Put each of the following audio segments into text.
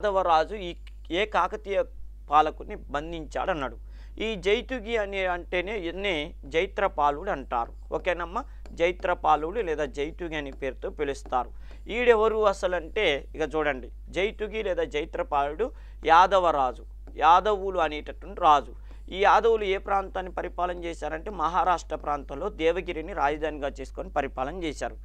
యాదవరాజు ఏ కాకతీయ పాలకుని బంధించాడన్నాడు. ఈ జైతుగి అంటేనే జైత్రపాలుడు అంటారు. ఓకేనమ్మా, జైత్రపాలుడు లేదా జైతుగి అనే పేరుతో పిలుస్తారు. ఈడెవరు అసలు అంటే ఇక చూడండి, జైతుగి లేదా జైత్రపాలుడు యాదవరాజు, యాదవులు అనేటటువంటి రాజు. ఈ యాదవులు ఏ ప్రాంతాన్ని పరిపాలన చేశారంటే మహారాష్ట్ర ప్రాంతంలో దేవగిరిని రాజధానిగా చేసుకొని పరిపాలన చేశారు.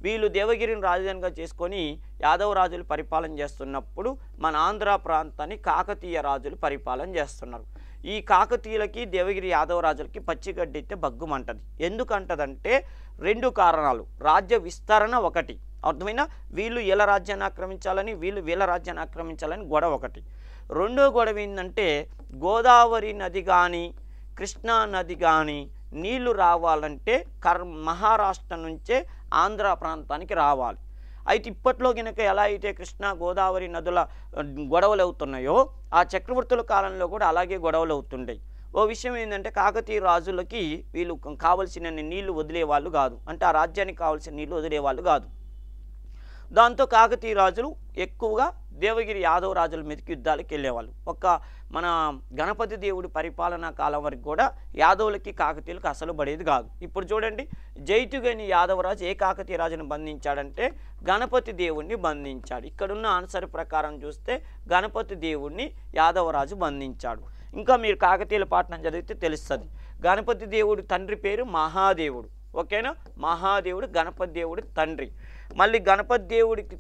వీళ్ళు దేవగిరిని రాజధానిగా చేసుకొని యాదవ రాజులు పరిపాలన చేస్తున్నప్పుడు మన ఆంధ్ర ప్రాంతాన్ని కాకతీయ రాజులు పరిపాలన చేస్తున్నారు. ఈ కాకతీయులకి దేవగిరి యాదవ రాజులకి పచ్చిగడ్డి అయితే బగ్గుమంటది. ఎందుకంటదంటే 2 కారణాలు. రాజ్య విస్తరణ ఒకటి, అర్థమైనా, వీళ్ళు వీళ్ళ రాజ్యాన్ని ఆక్రమించాలని, వీళ్ళు వీళ్ళ రాజ్యాన్ని ఆక్రమించాలని గొడవ ఒకటి. రెండో గొడవ ఏంటంటే గోదావరి నది కానీ కృష్ణా నది కానీ నీళ్లు రావాలంటే మహారాష్ట్ర నుంచే ఆంధ్ర ప్రాంతానికి రావాలి. అయితే ఇప్పట్లో కనుక ఎలా అయితే కృష్ణా గోదావరి నదుల గొడవలు అవుతున్నాయో ఆ చక్రవర్తుల కాలంలో కూడా అలాగే గొడవలు అవుతుండేవి. ఓ విషయం ఏంటంటే కాకతీయ రాజులకి వీళ్ళు కావలసిన నీళ్లు వదిలేవాళ్ళు కాదు, అంటే ఆ రాజ్యానికి కావాల్సిన నీళ్లు వదిలేవాళ్ళు కాదు. దాంతో కాకతీయ రాజులు ఎక్కువగా దేవగిరి యాదవ రాజుల మీదకి యుద్ధాలకు వెళ్ళేవాళ్ళు. మన గణపతి దేవుడి పరిపాలనా కాలం వరకు కూడా యాదవులకి కాకతీయులకు అసలు పడేది కాదు. ఇప్పుడు చూడండి, జైతుగని యాదవరాజు ఏ కాకతీయ రాజుని బంధించాడంటే గణపతి దేవుణ్ణి బంధించాడు. ఇక్కడున్న ఆన్సర్ ప్రకారం చూస్తే గణపతి దేవుణ్ణి యాదవరాజు బంధించాడు. ఇంకా మీరు కాకతీయుల పాఠనం చదివితే తెలుస్తుంది. గణపతి దేవుడి తండ్రి పేరు మహాదేవుడు. ఓకేనా, మహాదేవుడు గణపతి దేవుడి తండ్రి. మళ్ళీ గణపతి దేవుడికి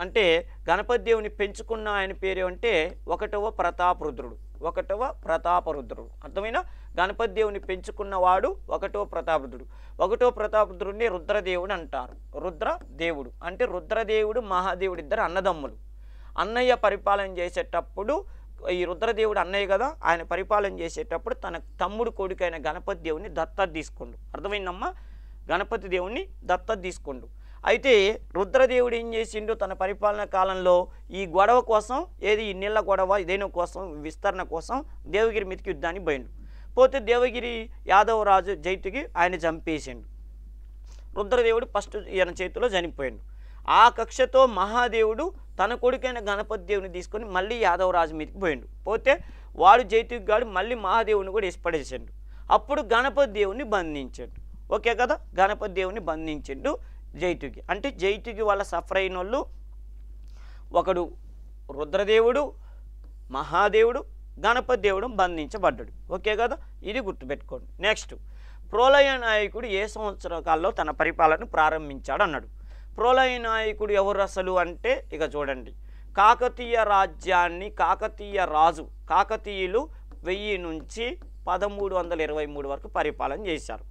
అంటే గణపతి దేవుని పెంచుకున్న ఆయన పేరు అంటే 1వ ప్రతాపరుద్రుడు. 1వ ప్రతాపరుద్రుడు, అర్థమైనా, గణపతి దేవుని పెంచుకున్నవాడు 1వ ప్రతాపరుద్రుడు. 1వ ప్రతాపరుద్రుడిని రుద్రదేవుడు అంటారు. రుద్రదేవుడు అంటే రుద్రదేవుడు మహాదేవుడు ఇద్దరు అన్నదమ్ములు. అన్నయ్య పరిపాలన చేసేటప్పుడు ఈ రుద్రదేవుడు అన్నయ్య కదా, ఆయన పరిపాలన చేసేటప్పుడు తన తమ్ముడు కొడుకైన గణపతి దేవుని దత్తత తీసుకుండు. అర్థమైందమ్మా, గణపతి దేవుణ్ణి దత్తత తీసుకుండు. అయితే రుద్రదేవుడు ఏం చేసిండు తన పరిపాలన కాలంలో ఈ గొడవ కోసం, ఈ నీళ్ళ గొడవ ఇదేనో కోసం, విస్తరణ కోసం దేవగిరి మీదకి యుద్ధానికి పోయిండు. పోతే దేవగిరి యాదవ రాజు జైతుకి ఆయన చంపేసిండు. రుద్రదేవుడు ఫస్ట్ ఈయన చేతిలో చనిపోయిండు. ఆ కక్షతో మహాదేవుడు తన కొడుకైన గణపతి దేవుని తీసుకొని మళ్ళీ యాదవరాజు మీదకి పోయిండు. పోతే వాడు జైతుకి గాడు మళ్ళీ మహాదేవుని కూడా ఇష్టపడేసిండు. అప్పుడు గణపతి దేవుని బంధించాడు. ఓకే కదా, గణపతి దేవుని బంధించిండు జైతుకి. అంటే జైతుకి వాళ్ళ సఫర్ అయిన వాళ్ళు ఒకడు రుద్రదేవుడు, మహాదేవుడు, గణపతి దేవుడు బంధించబడ్డాడు. ఓకే కదా, ఇది గుర్తుపెట్టుకోండి. నెక్స్ట్, ప్రోలయ నాయకుడు ఏ సంవత్సర కాలంలో తన పరిపాలన ప్రారంభించాడు అన్నాడు. ప్రోలయ నాయకుడు ఎవరు అసలు అంటే ఇక చూడండి, కాకతీయ రాజ్యాన్ని కాకతీయ రాజు కాకతీయులు 1000 నుంచి 1323 వరకు పరిపాలన చేశారు.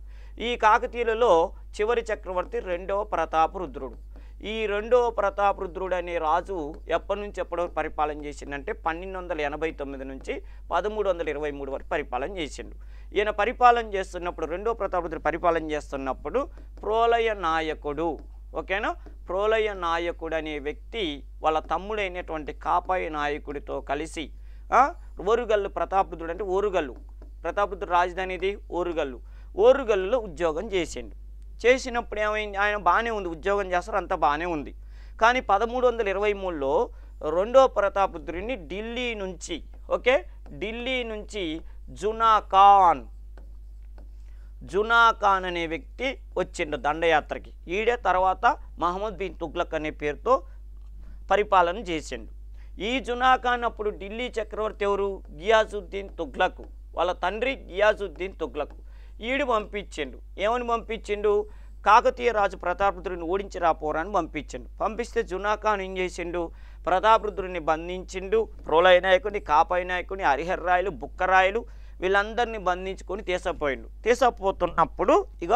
ఈ కాకతీయులలో చివరి చక్రవర్తి 2వ ప్రతాపరుద్రుడు. ఈ 2వ ప్రతాపరుద్రుడు అనే రాజు ఎప్పటి నుంచి ఎప్పటి పరిపాలన చేసిందంటే 1289 నుంచి 1323 వరకు పరిపాలన చేసిండు. ఈయన పరిపాలన చేస్తున్నప్పుడు 2వ ప్రతాపరుద్రుడు పరిపాలన చేస్తున్నప్పుడు ప్రోలయ నాయకుడు, ఓకేనా, ప్రోలయ నాయకుడు అనే వ్యక్తి వాళ్ళ తమ్ముడైనటువంటి కాపాయ నాయకుడితో కలిసి ఓరుగల్లు ప్రతాపరుద్రుడు అంటే ఓరుగల్లు, ప్రతాపరుద్రుడు రాజధానిది ఓరుగల్లు, ఓరుగల్లులో ఉద్యోగం చేసిండు. చేసినప్పుడు ఏమైంది, ఆయన బాగానే ఉంది, ఉద్యోగం చేస్తారు, అంతా బాగానే ఉంది. కానీ 1323లో 2వ ప్రతాపరుద్రుడిని ఢిల్లీ నుంచి, ఓకే, ఢిల్లీ నుంచి జునా ఖాన్ అనే వ్యక్తి వచ్చిండు దండయాత్రకి. ఈడే తర్వాత మహమ్మద్ బిన్ తుగ్లక్ అనే పేరుతో పరిపాలన చేసిండు. ఈ జునా ఖాన్ అప్పుడు ఢిల్లీ చక్రవర్తి ఎవరు, గియాజుద్దీన్ తుగ్లక్, వాళ్ళ తండ్రి గియాజుద్దీన్ తుగ్లక్. ఈడు పంపించిండు. ఏమని పంపించిండు, కాకతీయ రాజు ప్రతాపరుద్రుడిని ఓడించి రాపోరాని పంపించిండు. పంపిస్తే జునా ఖాన్ ఏం చేసిండు, ప్రతాపరుద్రుడిని బంధించిండు. ప్రోలయ నాయకుడిని, కాపాయ నాయకుడిని, హరిహర్రాయలు, బుక్కరాయలు వీళ్ళందరినీ బంధించుకొని తీసుకుపోయిండు. తీసుకుపోతున్నప్పుడు ఇక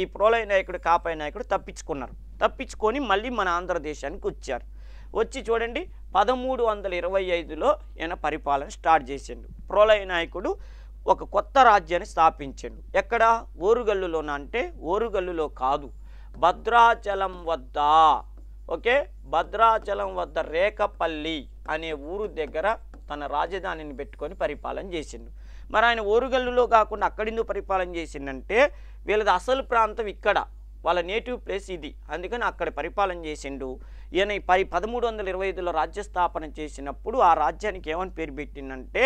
ఈ ప్రోలయ నాయకుడు, కాపాయ నాయకుడు తప్పించుకొని మళ్ళీ మన ఆంధ్రదేశానికి వచ్చారు. వచ్చి చూడండి 1325లో ఈయన పరిపాలన స్టార్ట్ చేసిండు. ప్రోలయ నాయకుడు ఒక కొత్త రాజ్యాన్ని స్థాపించిండు. ఎక్కడ, ఓరుగల్లులోన అంటే ఓరుగల్లులో కాదు, భద్రాచలం వద్ద, ఓకే, భద్రాచలం వద్ద రేకపల్లి అనే ఊరు దగ్గర తన రాజధానిని పెట్టుకొని పరిపాలన చేసిండు. మరి ఆయన ఓరుగల్లులో కాకుండా అక్కడెందుకు పరిపాలన చేసిండంటే వీళ్ళది అసలు ప్రాంతం ఇక్కడ, వాళ్ళ నేటివ్ ప్లేస్ ఇది, అందుకని అక్కడ పరిపాలన చేసిండు. ఈయన 1325లో రాజ్య స్థాపన చేసినప్పుడు ఆ రాజ్యానికి ఏమని పేరు పెట్టిందంటే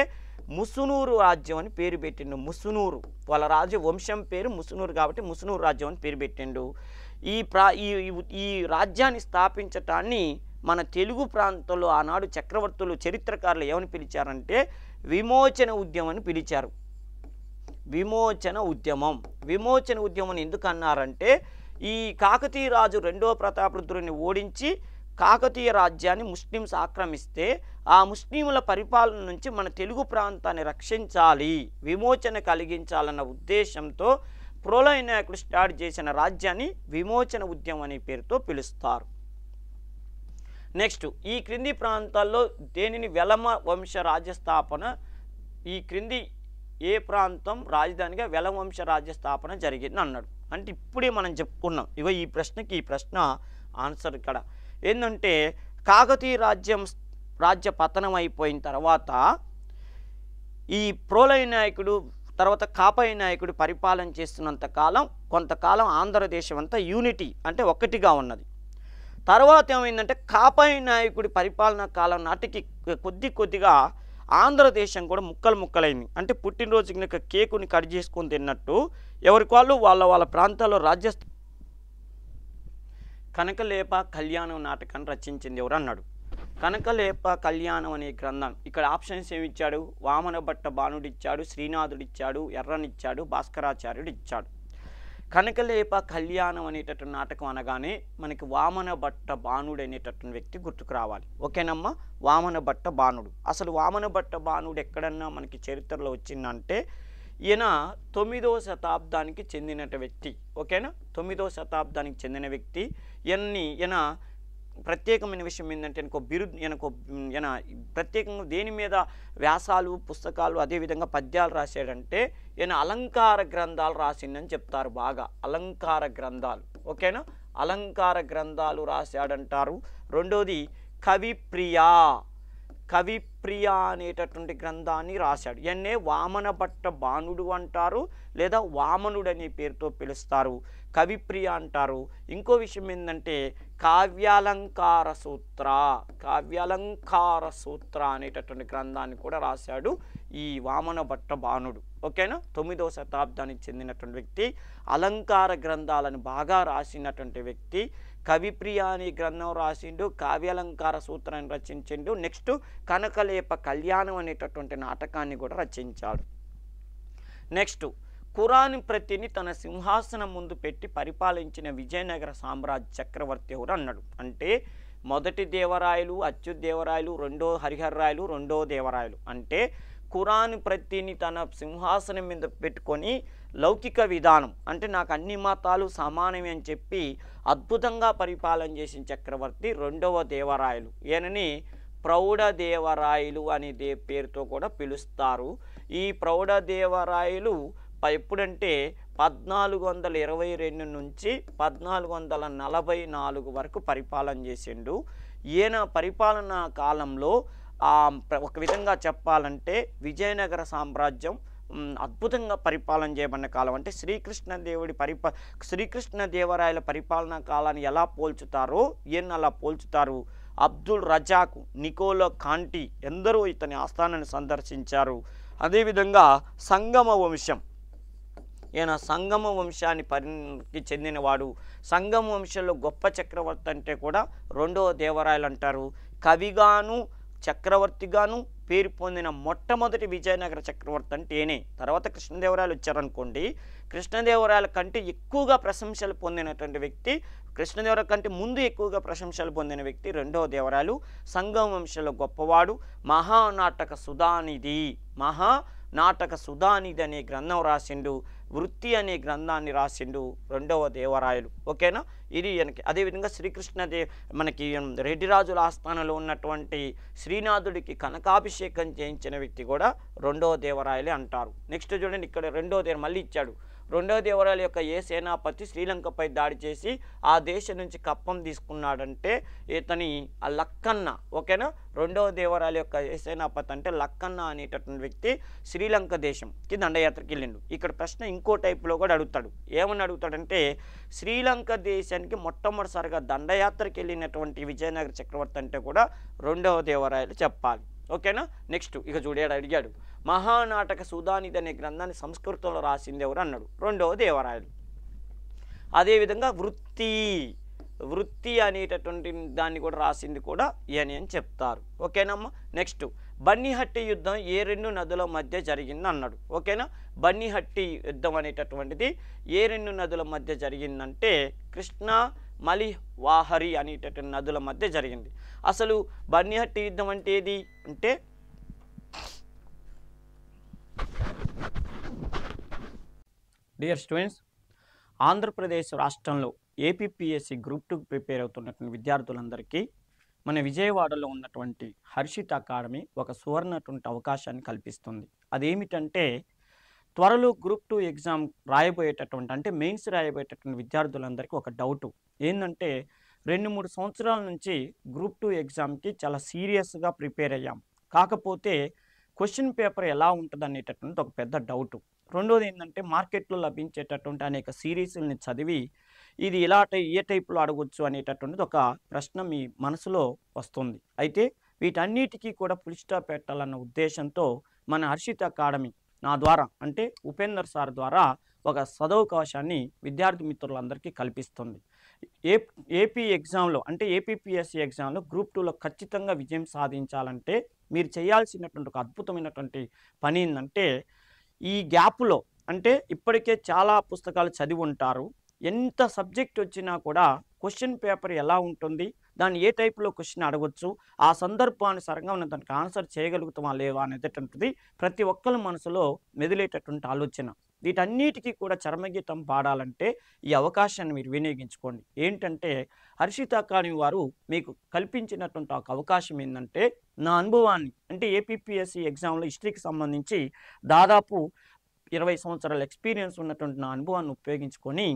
ముసునూరు రాజ్యం అని పేరు పెట్టిండు. ముసునూరు వాళ్ళ రాజు వంశం పేరు ముసునూరు కాబట్టి ముసునూరు రాజ్యం అని పేరు పెట్టిండు. ఈ రాజ్యాన్ని స్థాపించటాన్ని మన తెలుగు ప్రాంతంలో ఆనాడు చక్రవర్తులు చరిత్రకారులు ఏమని పిలిచారంటే విమోచన ఉద్యమం అని పిలిచారు. విమోచన ఉద్యమం ఎందుకు అన్నారంటే ఈ కాకతీయ రాజు రెండవ ప్రతాపరుద్రుని ఓడించి కాకతీయ రాజ్యాన్ని ముస్లిమ్స్ ఆక్రమిస్తే ఆ ముస్లింల పరిపాలన నుంచి మన తెలుగు ప్రాంతాన్ని రక్షించాలి, విమోచన కలిగించాలన్న ఉద్దేశంతో ప్రోలయ నాయకుడు స్టార్ట్ చేసిన రాజ్యాన్ని విమోచన ఉద్యమం అనే పేరుతో పిలుస్తారు. నెక్స్ట్, ఈ క్రింది ప్రాంతాల్లో దేనిని వెలమ వంశ రాజ్యస్థాపన, ఈ క్రింది ఏ ప్రాంతం రాజధానిగా వెలవంశ రాజ్యస్థాపన జరిగింది అన్నాడు. అంటే ఇప్పుడే మనం చెప్పుకున్నాం. ఇగో ఈ ప్రశ్న ఆన్సర్ ఇక్కడ ఏంటంటే కాకతీయ రాజ్య పతనం అయిపోయిన తర్వాత ఈ ప్రోలయ నాయకుడు తర్వాత కాపయ నాయకుడు పరిపాలన చేస్తున్నంత కాలం కొంతకాలం ఆంధ్రదేశం అంతా యూనిటీ అంటే ఒక్కటిగా ఉన్నది. తర్వాత ఏమైందంటే కాపయ నాయకుడి పరిపాలనా కాలం నాటికి కొద్దిగా ఆంధ్రదేశం కూడా ముక్కలైంది. అంటే పుట్టినరోజుకి కేకుని కట్ చేసుకొని తిన్నట్టు ఎవరికి వాళ్ళ ప్రాంతాల్లో కనకలేప కళ్యాణం నాటకాన్ని రచించింది ఎవరు అన్నాడు. కనకలేప కళ్యాణం అనే గ్రంథం ఇక్కడ ఆప్షన్స్ ఏమి ఇచ్చాడు? వామన భట్ట బాణుడు ఇచ్చాడు, శ్రీనాథుడు ఇచ్చాడు, ఎర్రనిచ్చాడు, భాస్కరాచార్యుడు ఇచ్చాడు. కనకలేప కళ్యాణం అనేటటువంటి నాటకం అనగానే మనకి వామన భట్ట బాణుడు అనేటటువంటి వ్యక్తి గుర్తుకు రావాలి. ఓకేనమ్మా, వామన భట్ట బాణుడు. అసలు వామన భట్ట బాణుడు ఎక్కడన్నా మనకి చరిత్రలో వచ్చిందంటే ఈయన 9వ శతాబ్దానికి చెందిన వ్యక్తి. ఓకేనా, 9వ శతాబ్దానికి చెందిన వ్యక్తి. ఈయన ప్రత్యేకమైన విషయం ఏంటంటే ఈయన ప్రత్యేకంగా దేని మీద వ్యాసాలు పుస్తకాలు అదేవిధంగా పద్యాలు రాశాడంటే ఈయన అలంకార గ్రంథాలు రాసిందని చెప్తారు. బాగా అలంకార గ్రంథాలు. ఓకేనా, అలంకార గ్రంథాలు రాశాడంటారు. రెండోది కవిప్రియ అనేటటువంటి గ్రంథాన్ని రాశాడు. ఈయన్నే వామన భట్ట బాణుడు అంటారు లేదా వామనుడు అనే పేరుతో పిలుస్తారు, కవిప్రియ అంటారు. ఇంకో విషయం ఏంటంటే కావ్యాలంకార సూత్ర అనేటటువంటి గ్రంథాన్ని కూడా రాశాడు ఈ వామన భట్ట బాణుడు. ఓకేనా, 9వ శతాబ్దానికి చెందినటువంటి వ్యక్తి, అలంకార గ్రంథాలను బాగా రాసినటువంటి వ్యక్తి. కవిప్రియ అనే గ్రంథం రాసిండు, కావ్యాలంకార సూత్రాన్ని రచించిండు. నెక్స్ట్ కనకలేప కళ్యాణం అనేటటువంటి నాటకాన్ని కూడా రచించాడు. నెక్స్ట్, ఖురాన్ ప్రతిని తన సింహాసనం ముందు పెట్టి పరిపాలించిన విజయనగర సామ్రాజ్య చక్రవర్తి ఎవరు అన్నాడు. అంటే మొదటి దేవరాయలు అచ్యుతదేవరాయలు, రెండో హరిహర్రాయలు, రెండో దేవరాయలు. అంటే ఖురాన్ ప్రతిని తన సింహాసనం మీద పెట్టుకొని లౌకిక విధానం అంటే నాకు అన్ని మతాలు సమానమే అని చెప్పి అద్భుతంగా పరిపాలన చేసిన చక్రవర్తి రెండవ దేవరాయలు. ఈయనని ప్రౌఢదేవరాయలు అనే పేరుతో కూడా పిలుస్తారు. ఈ ప్రౌఢదేవరాయలు ఎప్పుడంటే 1422 నుంచి 1444 వరకు పరిపాలన చేసిండు. ఈయన పరిపాలనా కాలంలో ఒక విధంగా చెప్పాలంటే విజయనగర సామ్రాజ్యం అద్భుతంగా పరిపాలన చేయబడిన కాలం. అంటే శ్రీకృష్ణదేవరాయల పరిపాలనా కాలాన్ని ఎలా పోల్చుతారో ఈయన అలా పోల్చుతారు. అబ్దుల్ రజాక్, నికోలో కాంటి ఎందరో ఇతని ఆస్థానాన్ని సందర్శించారు. అదేవిధంగా సంగమ వంశం, ఈయన సంగమ వంశానికి చెందినవాడు. సంగమ వంశంలో గొప్ప చక్రవర్తి అంటే కూడా రెండవ దేవరాయలు అంటారు. కవిగాను చక్రవర్తిగాను పేరు పొందిన మొట్టమొదటి విజయనగర చక్రవర్తి అంటే ఈయనే. తర్వాత కృష్ణదేవరాయలు వచ్చారనుకోండి, కృష్ణదేవరాయల కంటే ఎక్కువగా ప్రశంసలు పొందినటువంటి వ్యక్తి, కృష్ణదేవరాయల కంటే ముందు ఎక్కువగా ప్రశంసలు పొందిన వ్యక్తి రెండవ దేవరాయలు. సంగమ వంశంలో గొప్పవాడు. మహానాటక సుధానిధి అనే గ్రంథం రాసిండు. వృత్తి అనే గ్రంథాన్ని రాసిండు రెండవ దేవరాయలు. ఓకేనా, ఇది మనకి. అదేవిధంగా మనకి రెడ్డిరాజుల ఆస్థానంలో ఉన్నటువంటి శ్రీనాథుడికి కనకాభిషేకం చేయించిన వ్యక్తి కూడా రెండవ దేవరాయలే అంటారు. నెక్స్ట్ చూడండి, ఇక్కడ రెండవ దేవ మళ్ళీ ఇచ్చాడు. రెండవ దేవరాయల యొక్క ఏ సేనాపతి శ్రీలంకపై దాడి చేసి ఆ దేశం నుంచి కప్పం తీసుకున్నాడంటే ఇతని ఆ లక్కన్న, ఓకేనా. రెండవ దేవరాయల యొక్క ఏ సేనాపతి అంటే లక్కన్న అనేటటువంటి వ్యక్తి శ్రీలంక దేశంకి దండయాత్రకి వెళ్ళిండు. ఇక్కడ ప్రశ్న ఇంకో టైప్లో కూడా అడుగుతాడు. ఏమని అడుగుతాడంటే శ్రీలంక దేశానికి మొట్టమొదటిసారిగా దండయాత్రకి వెళ్ళినటువంటి విజయనగర చక్రవర్తి అంటే కూడా రెండవ దేవరాయలు చెప్పాలి, ఓకేనా. నెక్స్ట్ ఇక చూడాడు, అడిగాడు మహానాటక సుధానిధి అనే గ్రంథాన్ని సంస్కృతంలో రాసింది ఎవరు అన్నాడు. రెండవ దేవరాయలు. అదేవిధంగా వృత్తి అనేటటువంటి దాన్ని కూడా రాసింది కూడా ఈయన అని చెప్తారు, ఓకేనమ్మా. నెక్స్ట్ బన్నిహట్టి యుద్ధం ఏ రెండు నదుల మధ్య జరిగింది అన్నాడు, ఓకేనా. బన్నిహట్టి యుద్ధం అనేటటువంటిది ఏ రెండు నదుల మధ్య జరిగిందంటే కృష్ణా మలివాహరి అనేటటువంటి నదుల మధ్య జరిగింది. అసలు బన్నిహట్టి యుద్ధం అంటే ఏది అంటే డియర్ స్టూడెంట్స్, ఆంధ్రప్రదేశ్ రాష్ట్రంలో ఏపీపీఎస్సీ గ్రూప్ 2 ప్రిపేర్ అవుతున్నటువంటి విద్యార్థులందరికీ మన విజయవాడలో ఉన్నటువంటి హర్షిత్ అకాడమీ ఒక సువర్ణటువంటి అవకాశాన్ని కల్పిస్తుంది. అదేమిటంటే త్వరలో గ్రూప్ 2 ఎగ్జామ్ రాయబోయేటటువంటి అంటే మెయిన్స్ రాయబోయేటటువంటి విద్యార్థులందరికీ ఒక డౌటు ఏంటంటే 2-3 సంవత్సరాల నుంచి గ్రూప్ 2 ఎగ్జామ్కి చాలా సీరియస్గా ప్రిపేర్ అయ్యాం. కాకపోతే క్వశ్చన్ పేపర్ ఎలా ఉంటుంది అనేటటువంటి ఒక పెద్ద డౌటు. రెండోది ఏంటంటే మార్కెట్లో లభించేటటువంటి అనేక సిరీస్ని చదివి ఇది ఇలా ఏ టైప్లో అడగొచ్చు అనేటటువంటిది ఒక ప్రశ్న మీ మనసులో వస్తుంది. అయితే వీటన్నిటికీ కూడా ఫుల్ స్టాప్ పెట్టాలన్న ఉద్దేశంతో మన హర్షిత్ అకాడమీ నా ద్వారా అంటే ఉపేందర్ సార్ ద్వారా ఒక సదవకాశాన్ని విద్యార్థి మిత్రులందరికీ కల్పిస్తుంది. ఏపీ ఎగ్జామ్లో అంటే ఏపీపీఎస్సీ ఎగ్జామ్లో గ్రూప్ 2లో ఖచ్చితంగా విజయం సాధించాలంటే మీరు చేయాల్సినటువంటి ఒక అద్భుతమైనటువంటి పని ఏంటంటే ఈ గ్యాప్లో అంటే ఇప్పటికే చాలా పుస్తకాలు చదివి ఉంటారు. ఎంత సబ్జెక్ట్ వచ్చినా కూడా క్వశ్చన్ పేపర్ ఎలా ఉంటుంది, దాన్ని ఏ టైప్లో క్వశ్చన్ అడగొచ్చు, ఆ సందర్భానుసారంగా మనం దానికి ఆన్సర్ చేయగలుగుతామా లేవా అనేటటువంటిది ప్రతి ఒక్కరి మనసులో మెదిలేటటువంటి ఆలోచన. వీటన్నిటికీ కూడా చరమగీతం పాడాలంటే ఈ అవకాశాన్ని మీరు వినియోగించుకోండి. ఏంటంటే హర్షిత్ అకాడమీ వారు మీకు కల్పించినటువంటి ఒక అవకాశం ఏంటంటే నా అనుభవాన్ని అంటే ఏపీపీఎస్సీ ఎగ్జామ్లో హిస్టరీకి సంబంధించి దాదాపు 20 సంవత్సరాల ఎక్స్పీరియన్స్ ఉన్నటువంటి నా అనుభవాన్ని ఉపయోగించుకొని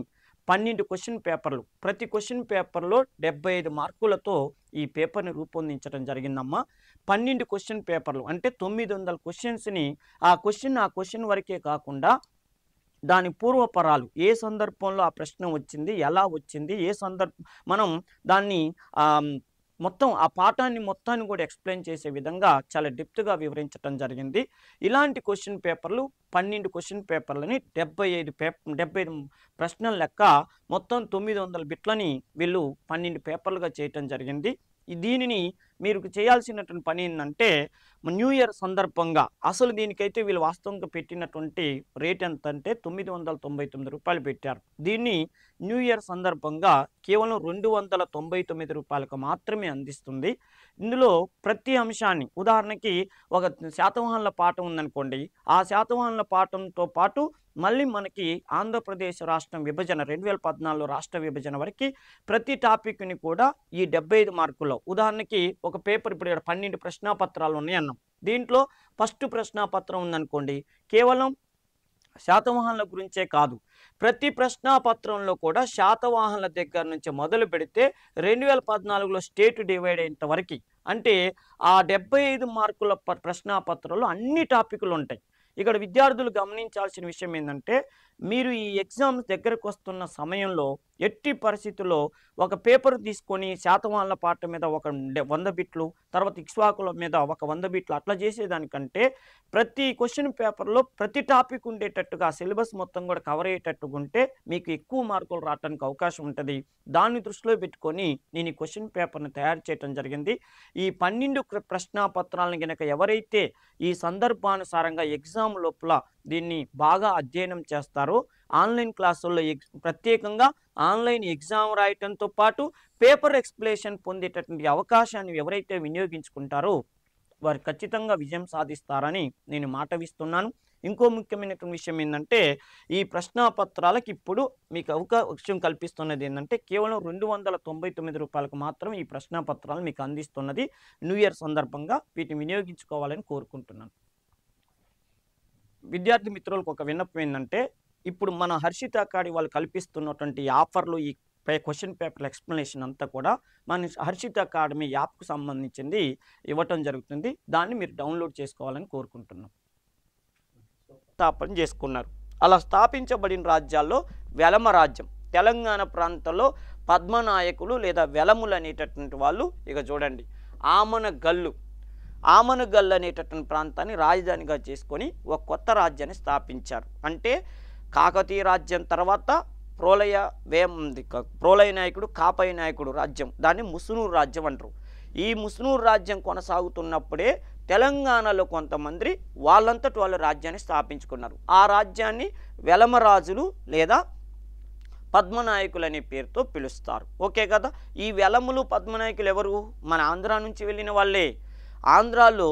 12 క్వశ్చన్ పేపర్లు, ప్రతి క్వశ్చన్ పేపర్లో 75 మార్కులతో ఈ పేపర్ని రూపొందించడం జరిగిందమ్మా. 12 క్వశ్చన్ పేపర్లు అంటే 900 క్వశ్చన్స్ని ఆ క్వశ్చన్ వరకే కాకుండా దాని పూర్వపరాలు ఏ సందర్భంలో ఆ ప్రశ్న వచ్చింది, ఎలా వచ్చింది, మనం దాన్ని మొత్తం ఆ పాఠాన్ని మొత్తాన్ని కూడా ఎక్స్ప్లెయిన్ చేసే విధంగా చాలా డెప్త్గా వివరించడం జరిగింది. ఇలాంటి క్వశ్చన్ పేపర్లు 12 క్వశ్చన్ పేపర్లని 75 ప్రశ్నల లెక్క మొత్తం 900 బిట్లని వీళ్ళు 12 పేపర్లుగా చేయటం జరిగింది. దీనిని మీరు చేయాల్సినటువంటి పని ఏంటంటే న్యూ ఇయర్ సందర్భంగా అసలు దీనికైతే వీళ్ళు వాస్తవంగా పెట్టినటువంటి రేట్ ఎంత అంటే 999 రూపాయలు పెట్టారు. దీన్ని న్యూ ఇయర్ సందర్భంగా కేవలం 299 రూపాయలకు మాత్రమే అందిస్తుంది. ఇందులో ప్రతి అంశాన్ని ఉదాహరణకి ఒక శాతవాహనుల పాఠం ఉందనుకోండి, ఆ శాతవాహనుల పాఠంతో పాటు మళ్ళీ మనకి ఆంధ్రప్రదేశ్ రాష్ట్రం విభజన 2014 రాష్ట్ర విభజన వరకు ప్రతి టాపిక్ని కూడా ఈ 75 మార్కుల్లో ఉదాహరణకి ఒక పేపర్ ఇప్పుడు ఇక్కడ 12 ప్రశ్నాపత్రాలు ఉన్నాయి అన్నాం. దీంట్లో ఫస్ట్ ప్రశ్నాపత్రం ఉందనుకోండి, కేవలం శాతవాహనుల గురించే కాదు, ప్రతి ప్రశ్నాపత్రంలో కూడా శాతవాహనుల దగ్గర నుంచి మొదలు పెడితే 2014లో స్టేట్ డివైడ్ అయ్యేంత వరకు అంటే ఆ 75 మార్కుల ప్రశ్నాపత్రంలో అన్ని టాపిక్లు ఉంటాయి. ఇక్కడ విద్యార్థులు గమనించాల్సిన విషయం ఏంటంటే మీరు ఈ ఎగ్జామ్స్ దగ్గరకు వస్తున్న సమయంలో ఎట్టి పరిస్థితుల్లో ఒక పేపర్ తీసుకొని శాతవాహనుల పాఠం మీద ఒక 100 బిట్లు, తర్వాత ఇక్ష్వాకుల మీద ఒక 100 బిట్లు అట్లా చేసేదానికంటే ప్రతి క్వశ్చన్ పేపర్లో ప్రతి టాపిక్ ఉండేటట్టుగా సిలబస్ మొత్తం కూడా కవర్ అయ్యేటట్టుగా ఉంటే మీకు ఎక్కువ మార్కులు రావడానికి అవకాశం ఉంటుంది. దాన్ని దృష్టిలో పెట్టుకొని నేను ఈ క్వశ్చన్ పేపర్ని తయారు చేయడం జరిగింది. ఈ 12 ప్రశ్నాపత్రాలను కనుక ఎవరైతే ఈ సందర్భానుసారంగా ఎగ్జామ్ లోపల దీన్ని బాగా అధ్యయనం చేస్తారో ఆన్లైన్ క్లాసుల్లో ప్రత్యేకంగా ఆన్లైన్ ఎగ్జామ్ రాయటంతో పాటు పేపర్ ఎక్స్ప్లెనేషన్ పొందేటటువంటి అవకాశాన్ని ఎవరైతే వినియోగించుకుంటారో వారు ఖచ్చితంగా విజయం సాధిస్తారని నేను మాటవిస్తున్నాను. ఇంకో ముఖ్యమైనటువంటి విషయం ఏంటంటే ఈ ప్రశ్నాపత్రాలకు ఇప్పుడు మీకు అవకాశం కల్పిస్తున్నది ఏంటంటే కేవలం 299 రూపాయలకు మాత్రం ఈ ప్రశ్నాపత్రాలు మీకు అందిస్తున్నది. న్యూ ఇయర్ సందర్భంగా వీటిని వినియోగించుకోవాలని కోరుకుంటున్నాను. విద్యార్థి మిత్రులకు ఒక విన్నపం ఏంటంటే ఇప్పుడు మన హర్షిత అకాడమీ వాళ్ళు కల్పిస్తున్నటువంటి ఆఫర్లు ఈ క్వశ్చన్ పేపర్ ఎక్స్ప్లెనేషన్ అంతా కూడా మన హర్షిత అకాడమీ యాప్కు సంబంధించింది ఇవ్వటం జరుగుతుంది. దాన్ని మీరు డౌన్లోడ్ చేసుకోవాలని కోరుకుంటున్నాం. స్థాపన చేసుకున్నారు. అలా స్థాపించబడిన రాజ్యాల్లో వెలమ రాజ్యం, తెలంగాణ ప్రాంతంలో పద్మనాయకులు లేదా వెలములు అనేటటువంటి వాళ్ళు ఇక చూడండి ఆమనగల్లు అనేటటువంటి ప్రాంతాన్ని రాజధానిగా చేసుకొని ఒక కొత్త రాజ్యాన్ని స్థాపించారు. అంటే కాకతీయ రాజ్యం తర్వాత ప్రోలయ నాయకుడు కాపయ్య నాయకుడు రాజ్యం, దాన్ని ముసునూరు రాజ్యం అంటారు. ఈ ముసునూరు రాజ్యం కొనసాగుతున్నప్పుడే తెలంగాణలో కొంతమంది వాళ్ళంతటి వాళ్ళ రాజ్యాన్ని స్థాపించుకున్నారు. ఆ రాజ్యాన్ని వెలమరాజులు లేదా పద్మనాయకులు అనే పేరుతో పిలుస్తారు. ఓకే కదా. ఈ వెలములు పద్మనాయకులు ఎవరు? మన ఆంధ్ర నుంచి వెళ్ళిన వాళ్ళే. ఆంధ్రాలో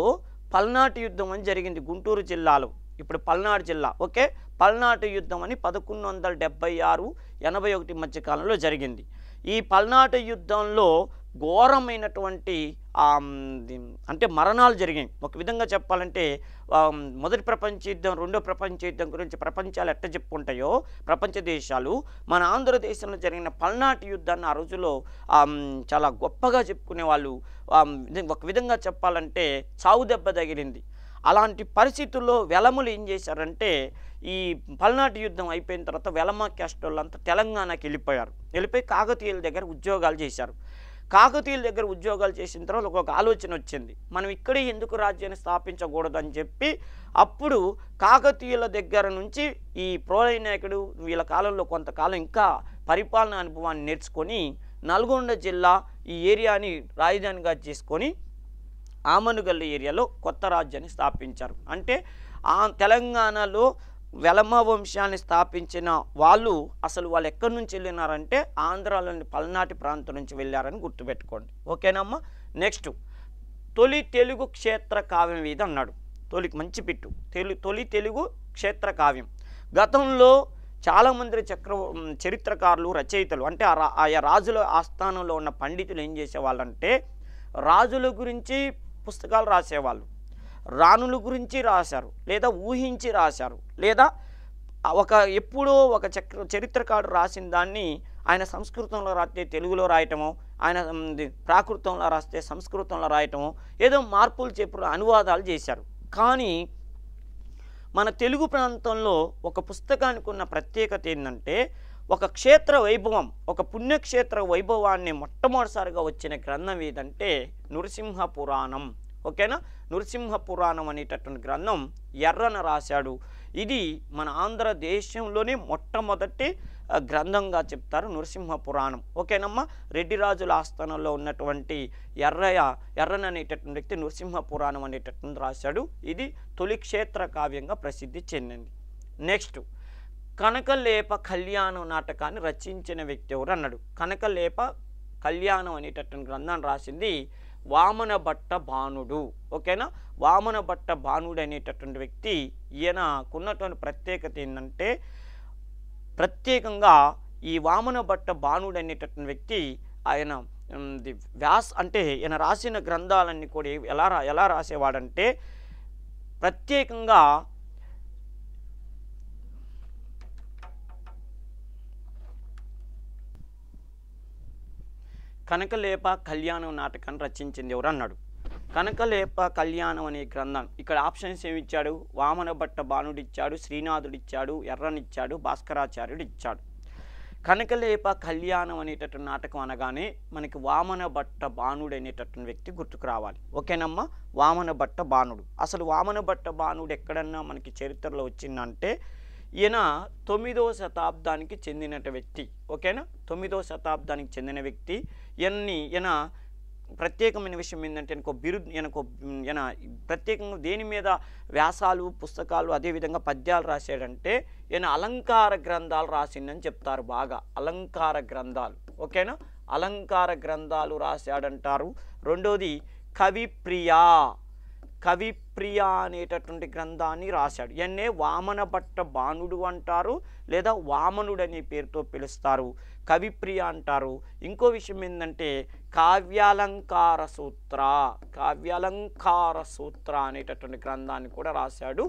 పల్నాటి యుద్ధం అని జరిగింది గుంటూరు జిల్లాలో, ఇప్పుడు పల్నాడు జిల్లా. ఓకే, పల్నాటి యుద్ధం అని 1176-81 మధ్య కాలంలో జరిగింది. ఈ పల్నాటి యుద్ధంలో ఘోరమైనటువంటి అంటే మరణాలు జరిగాయి. ఒక విధంగా చెప్పాలంటే మొదటి ప్రపంచ యుద్ధం, రెండో ప్రపంచ యుద్ధం గురించి ప్రపంచాలు ఎట్ట చెప్పుకుంటాయో ప్రపంచ దేశాలు, మన ఆంధ్రదేశంలో జరిగిన పల్నాటి యుద్ధాన్ని ఆ రోజుల్లో చాలా గొప్పగా చెప్పుకునే వాళ్ళు. ఒక విధంగా చెప్పాలంటే చావు దెబ్బ తగిలింది. అలాంటి పరిస్థితుల్లో వెలములు ఏం చేశారంటే ఈ పల్నాటి యుద్ధం అయిపోయిన తర్వాత వెలమ క్యాస్ట్ వాళ్ళంతా తెలంగాణకి వెళ్ళిపోయి కాకతీయుల దగ్గర ఉద్యోగాలు చేశారు. కాకతీయుల దగ్గర ఉద్యోగాలు చేసిన తర్వాత ఒక ఆలోచన వచ్చింది, మనం ఇక్కడే ఎందుకు రాజ్యాన్ని స్థాపించకూడదని చెప్పి అప్పుడు కాకతీయుల దగ్గర నుంచి ఈ ప్రోలయ నాయకుడు వీళ్ళ కాలంలో కొంతకాలం ఇంకా పరిపాలన అనుభవాన్ని నేర్చుకొని నల్గొండ జిల్లా ఈ ఏరియాని రాజధానిగా చేసుకొని ఆమనుగల్లు ఏరియాలో కొత్త రాజ్యాన్ని స్థాపించారు. అంటే తెలంగాణలో వెలమ వంశాన్ని స్థాపించిన వాళ్ళు వాళ్ళు ఎక్కడి నుంచి వెళ్ళినారంటే ఆంధ్రాలోని పల్నాటి ప్రాంతం నుంచి వెళ్ళారని గుర్తుపెట్టుకోండి. ఓకేనమ్మా. నెక్స్ట్ తొలి తెలుగు క్షేత్ర కావ్యం ఇది అన్నాడు. మంచి పిట్టు తొలి తెలుగు క్షేత్ర కావ్యం. గతంలో చాలామంది చరిత్రకారులు రచయితలు అంటే ఆయా రాజుల ఆస్థానంలో ఉన్న పండితులు ఏం చేసేవాళ్ళంటే రాజుల గురించి పుస్తకాలు రాసేవాళ్ళు, రాణుల గురించి రాశారు, లేదా ఊహించి రాశారు, లేదా ఎప్పుడో ఒక చరిత్రకారుడు రాసిన దాన్ని ఆయన సంస్కృతంలో రాస్తే తెలుగులో రాయటమో, ఆయన ప్రాకృతంలో రాస్తే సంస్కృతంలో రాయటమో, ఏదో మార్పులు చెప్పు అనువాదాలు చేశారు. కానీ మన తెలుగు ప్రాంతంలో ఒక పుస్తకానికి ఉన్న ప్రత్యేకత ఏంటంటే ఒక క్షేత్ర వైభవం, ఒక పుణ్యక్షేత్ర వైభవాన్ని మొట్టమొదటిసారిగా వచ్చిన గ్రంథం ఏదంటే నృసింహ పురాణం. ఓకేనా. నృసింహ పురాణం అనేటటువంటి గ్రంథం ఎర్రన రాశాడు. ఇది మన ఆంధ్రదేశంలోనే మొట్టమొదటి గ్రంథంగా చెప్తారు నృసింహ పురాణం. ఓకేనమ్మా. రెడ్డి రాజుల ఆస్థానంలో ఉన్నటువంటి ఎర్రన అనేటటువంటి వ్యక్తి నృసింహ పురాణం అనేటటువంటి రాశాడు. ఇది తొలి క్షేత్ర కావ్యంగా ప్రసిద్ధి చెందింది. నెక్స్ట్ కనకలేప కళ్యాణం నాటకాన్ని రచించిన వ్యక్తి ఎవరు అన్నాడు. కనకలేప కళ్యాణం అనేటటువంటి గ్రంథాన్ని రాసింది వామనభట్ట భానుడు. ఓకేనా. వామనభట్ట భానుడు అనేటటువంటి వ్యక్తి ఈయనకున్నటువంటి ప్రత్యేకత ఏంటంటే ప్రత్యేకంగా ఈ వామనభట్ట భానుడు అనేటటువంటి వ్యక్తి ఆయన అంటే ఈయన రాసిన గ్రంథాలన్నీ కూడా ఎలా రాసేవాడంటే ప్రత్యేకంగా కనకలేప కళ్యాణం నాటకాన్ని రచించింది ఎవరు అన్నాడు. కనకలేప కళ్యాణం అనే గ్రంథం ఇక్కడ ఆప్షన్స్ ఏమి ఇచ్చాడు? వామనభట్ట భానుడు ఇచ్చాడు, శ్రీనాథుడు ఇచ్చాడు, ఎర్రనిచ్చాడు, భాస్కరాచార్యుడు ఇచ్చాడు. కనకలేప కళ్యాణం అనేటటువంటి నాటకం అనగానే మనకి వామనభట్ట భానుడు అనేటటువంటి వ్యక్తి గుర్తుకు రావాలి. ఓకేనమ్మా. వామనభట్ట భానుడు. అసలు వామనభట్ట భానుడు ఎక్కడన్నా మనకి చరిత్రలో వచ్చిందంటే ఈయన 9వ శతాబ్దానికి చెందిన వ్యక్తి. ఓకేనా. 9వ శతాబ్దానికి చెందిన వ్యక్తి. ఈయన ప్రత్యేకమైన విషయం ఏంటంటే ఈయన ప్రత్యేకంగా దేని మీద వ్యాసాలు పుస్తకాలు అదేవిధంగా పద్యాలు రాశాడంటే ఈయన అలంకార గ్రంథాలు రాసిందని చెప్తారు. బాగా అలంకార గ్రంథాలు. ఓకేనా. అలంకార గ్రంథాలు రాశాడంటారు. రెండోది కవిప్రియ అనేటటువంటి గ్రంథాన్ని రాశాడు. ఈయన్నే వామనభట్ట భానుడు అంటారు లేదా వామనుడు అనే పేరుతో పిలుస్తారు. కవిప్రియ అంటారు. ఇంకో విషయం ఏంటంటే కావ్యాలంకార సూత్ర అనేటటువంటి గ్రంథాన్ని కూడా రాశాడు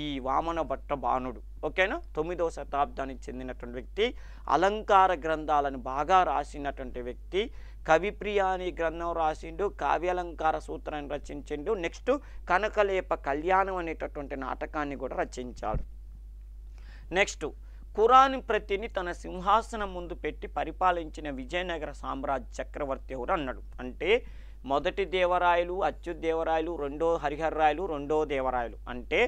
ఈ వామన భట్ట బాణుడు. ఓకేనా, 9వ శతాబ్దానికి చెందినటువంటి వ్యక్తి, అలంకార గ్రంథాలను బాగా రాసినటువంటి వ్యక్తి. కవిప్రియ అనే గ్రంథం రాసిండు, కావ్యాలంకార సూత్రాన్ని రచించిండు. నెక్స్ట్ కనకలేప కళ్యాణం అనేటటువంటి నాటకాన్ని కూడా రచించాడు. నెక్స్ట్ ఖురాన్ ప్రతిని తన సింహాసనం ముందు పెట్టి పరిపాలించిన విజయనగర సామ్రాజ్య చక్రవర్తి ఎవరు అన్నాడు. అంటే మొదటి దేవరాయలు అచ్యుతదేవరాయలు, రెండో హరిహర్రాయలు, రెండో దేవరాయలు. అంటే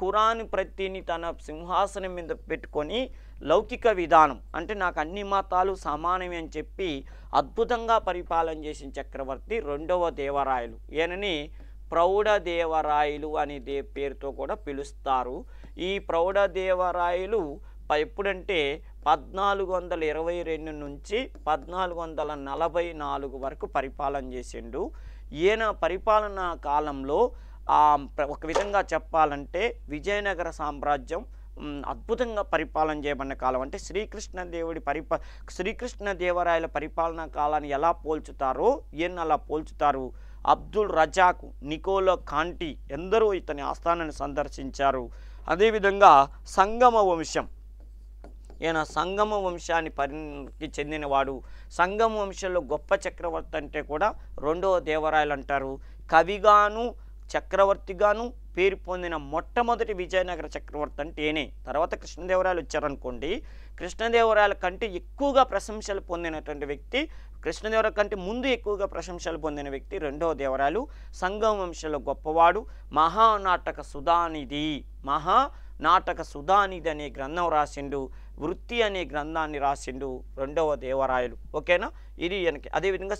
ఖురాన్ ప్రతిని తన సింహాసనం మీద పెట్టుకొని లౌకిక విధానం అంటే నాకు అన్ని మతాలు సమానమే అని చెప్పి అద్భుతంగా పరిపాలన చేసిన చక్రవర్తి రెండవ దేవరాయలు. ఈయనని ప్రౌఢదేవరాయలు అనే పేరుతో కూడా పిలుస్తారు. ఈ ప్రౌఢదేవరాయలు ఎప్పుడంటే 1422 నుంచి 1444 వరకు పరిపాలన చేసిండు. ఈయన పరిపాలనా కాలంలో ఒక విధంగా చెప్పాలంటే విజయనగర సామ్రాజ్యం అద్భుతంగా పరిపాలన చేయబడిన కాలం. అంటే శ్రీకృష్ణదేవరాయల పరిపాలనా కాలాన్ని ఎలా పోల్చుతారో ఈయన అలా పోల్చుతారు. అబ్దుల్ రజాక్, నికోలో కాంటి ఎందరో ఇతని ఆస్థానాన్ని సందర్శించారు. అదేవిధంగా సంగమ వంశం, ఈయన సంగమ వంశానికి చెందినవాడు. సంగమ వంశంలో గొప్ప చక్రవర్తి అంటే కూడా రెండవ దేవరాయలు అంటారు. కవిగాను చక్రవర్తిగాను పేరు పొందిన మొట్టమొదటి విజయనగర చక్రవర్తి అంటే ఈయనే. తర్వాత కృష్ణదేవరాయలు వచ్చారనుకోండి, కృష్ణదేవరాయల కంటే ఎక్కువగా ప్రశంసలు పొందినటువంటి వ్యక్తి, కృష్ణదేవరాయల కంటే ముందు ఎక్కువగా ప్రశంసలు పొందిన వ్యక్తి రెండవ దేవరాయలు. సంగమ వంశంలో గొప్పవాడు. మహానాటక సుధానిధి అనే గ్రంథం రాసిండు. వృత్తి అనే గ్రంథాన్ని రాసిండు రెండవ దేవరాయలు. ఓకేనా, ఇది మనకి. అదేవిధంగా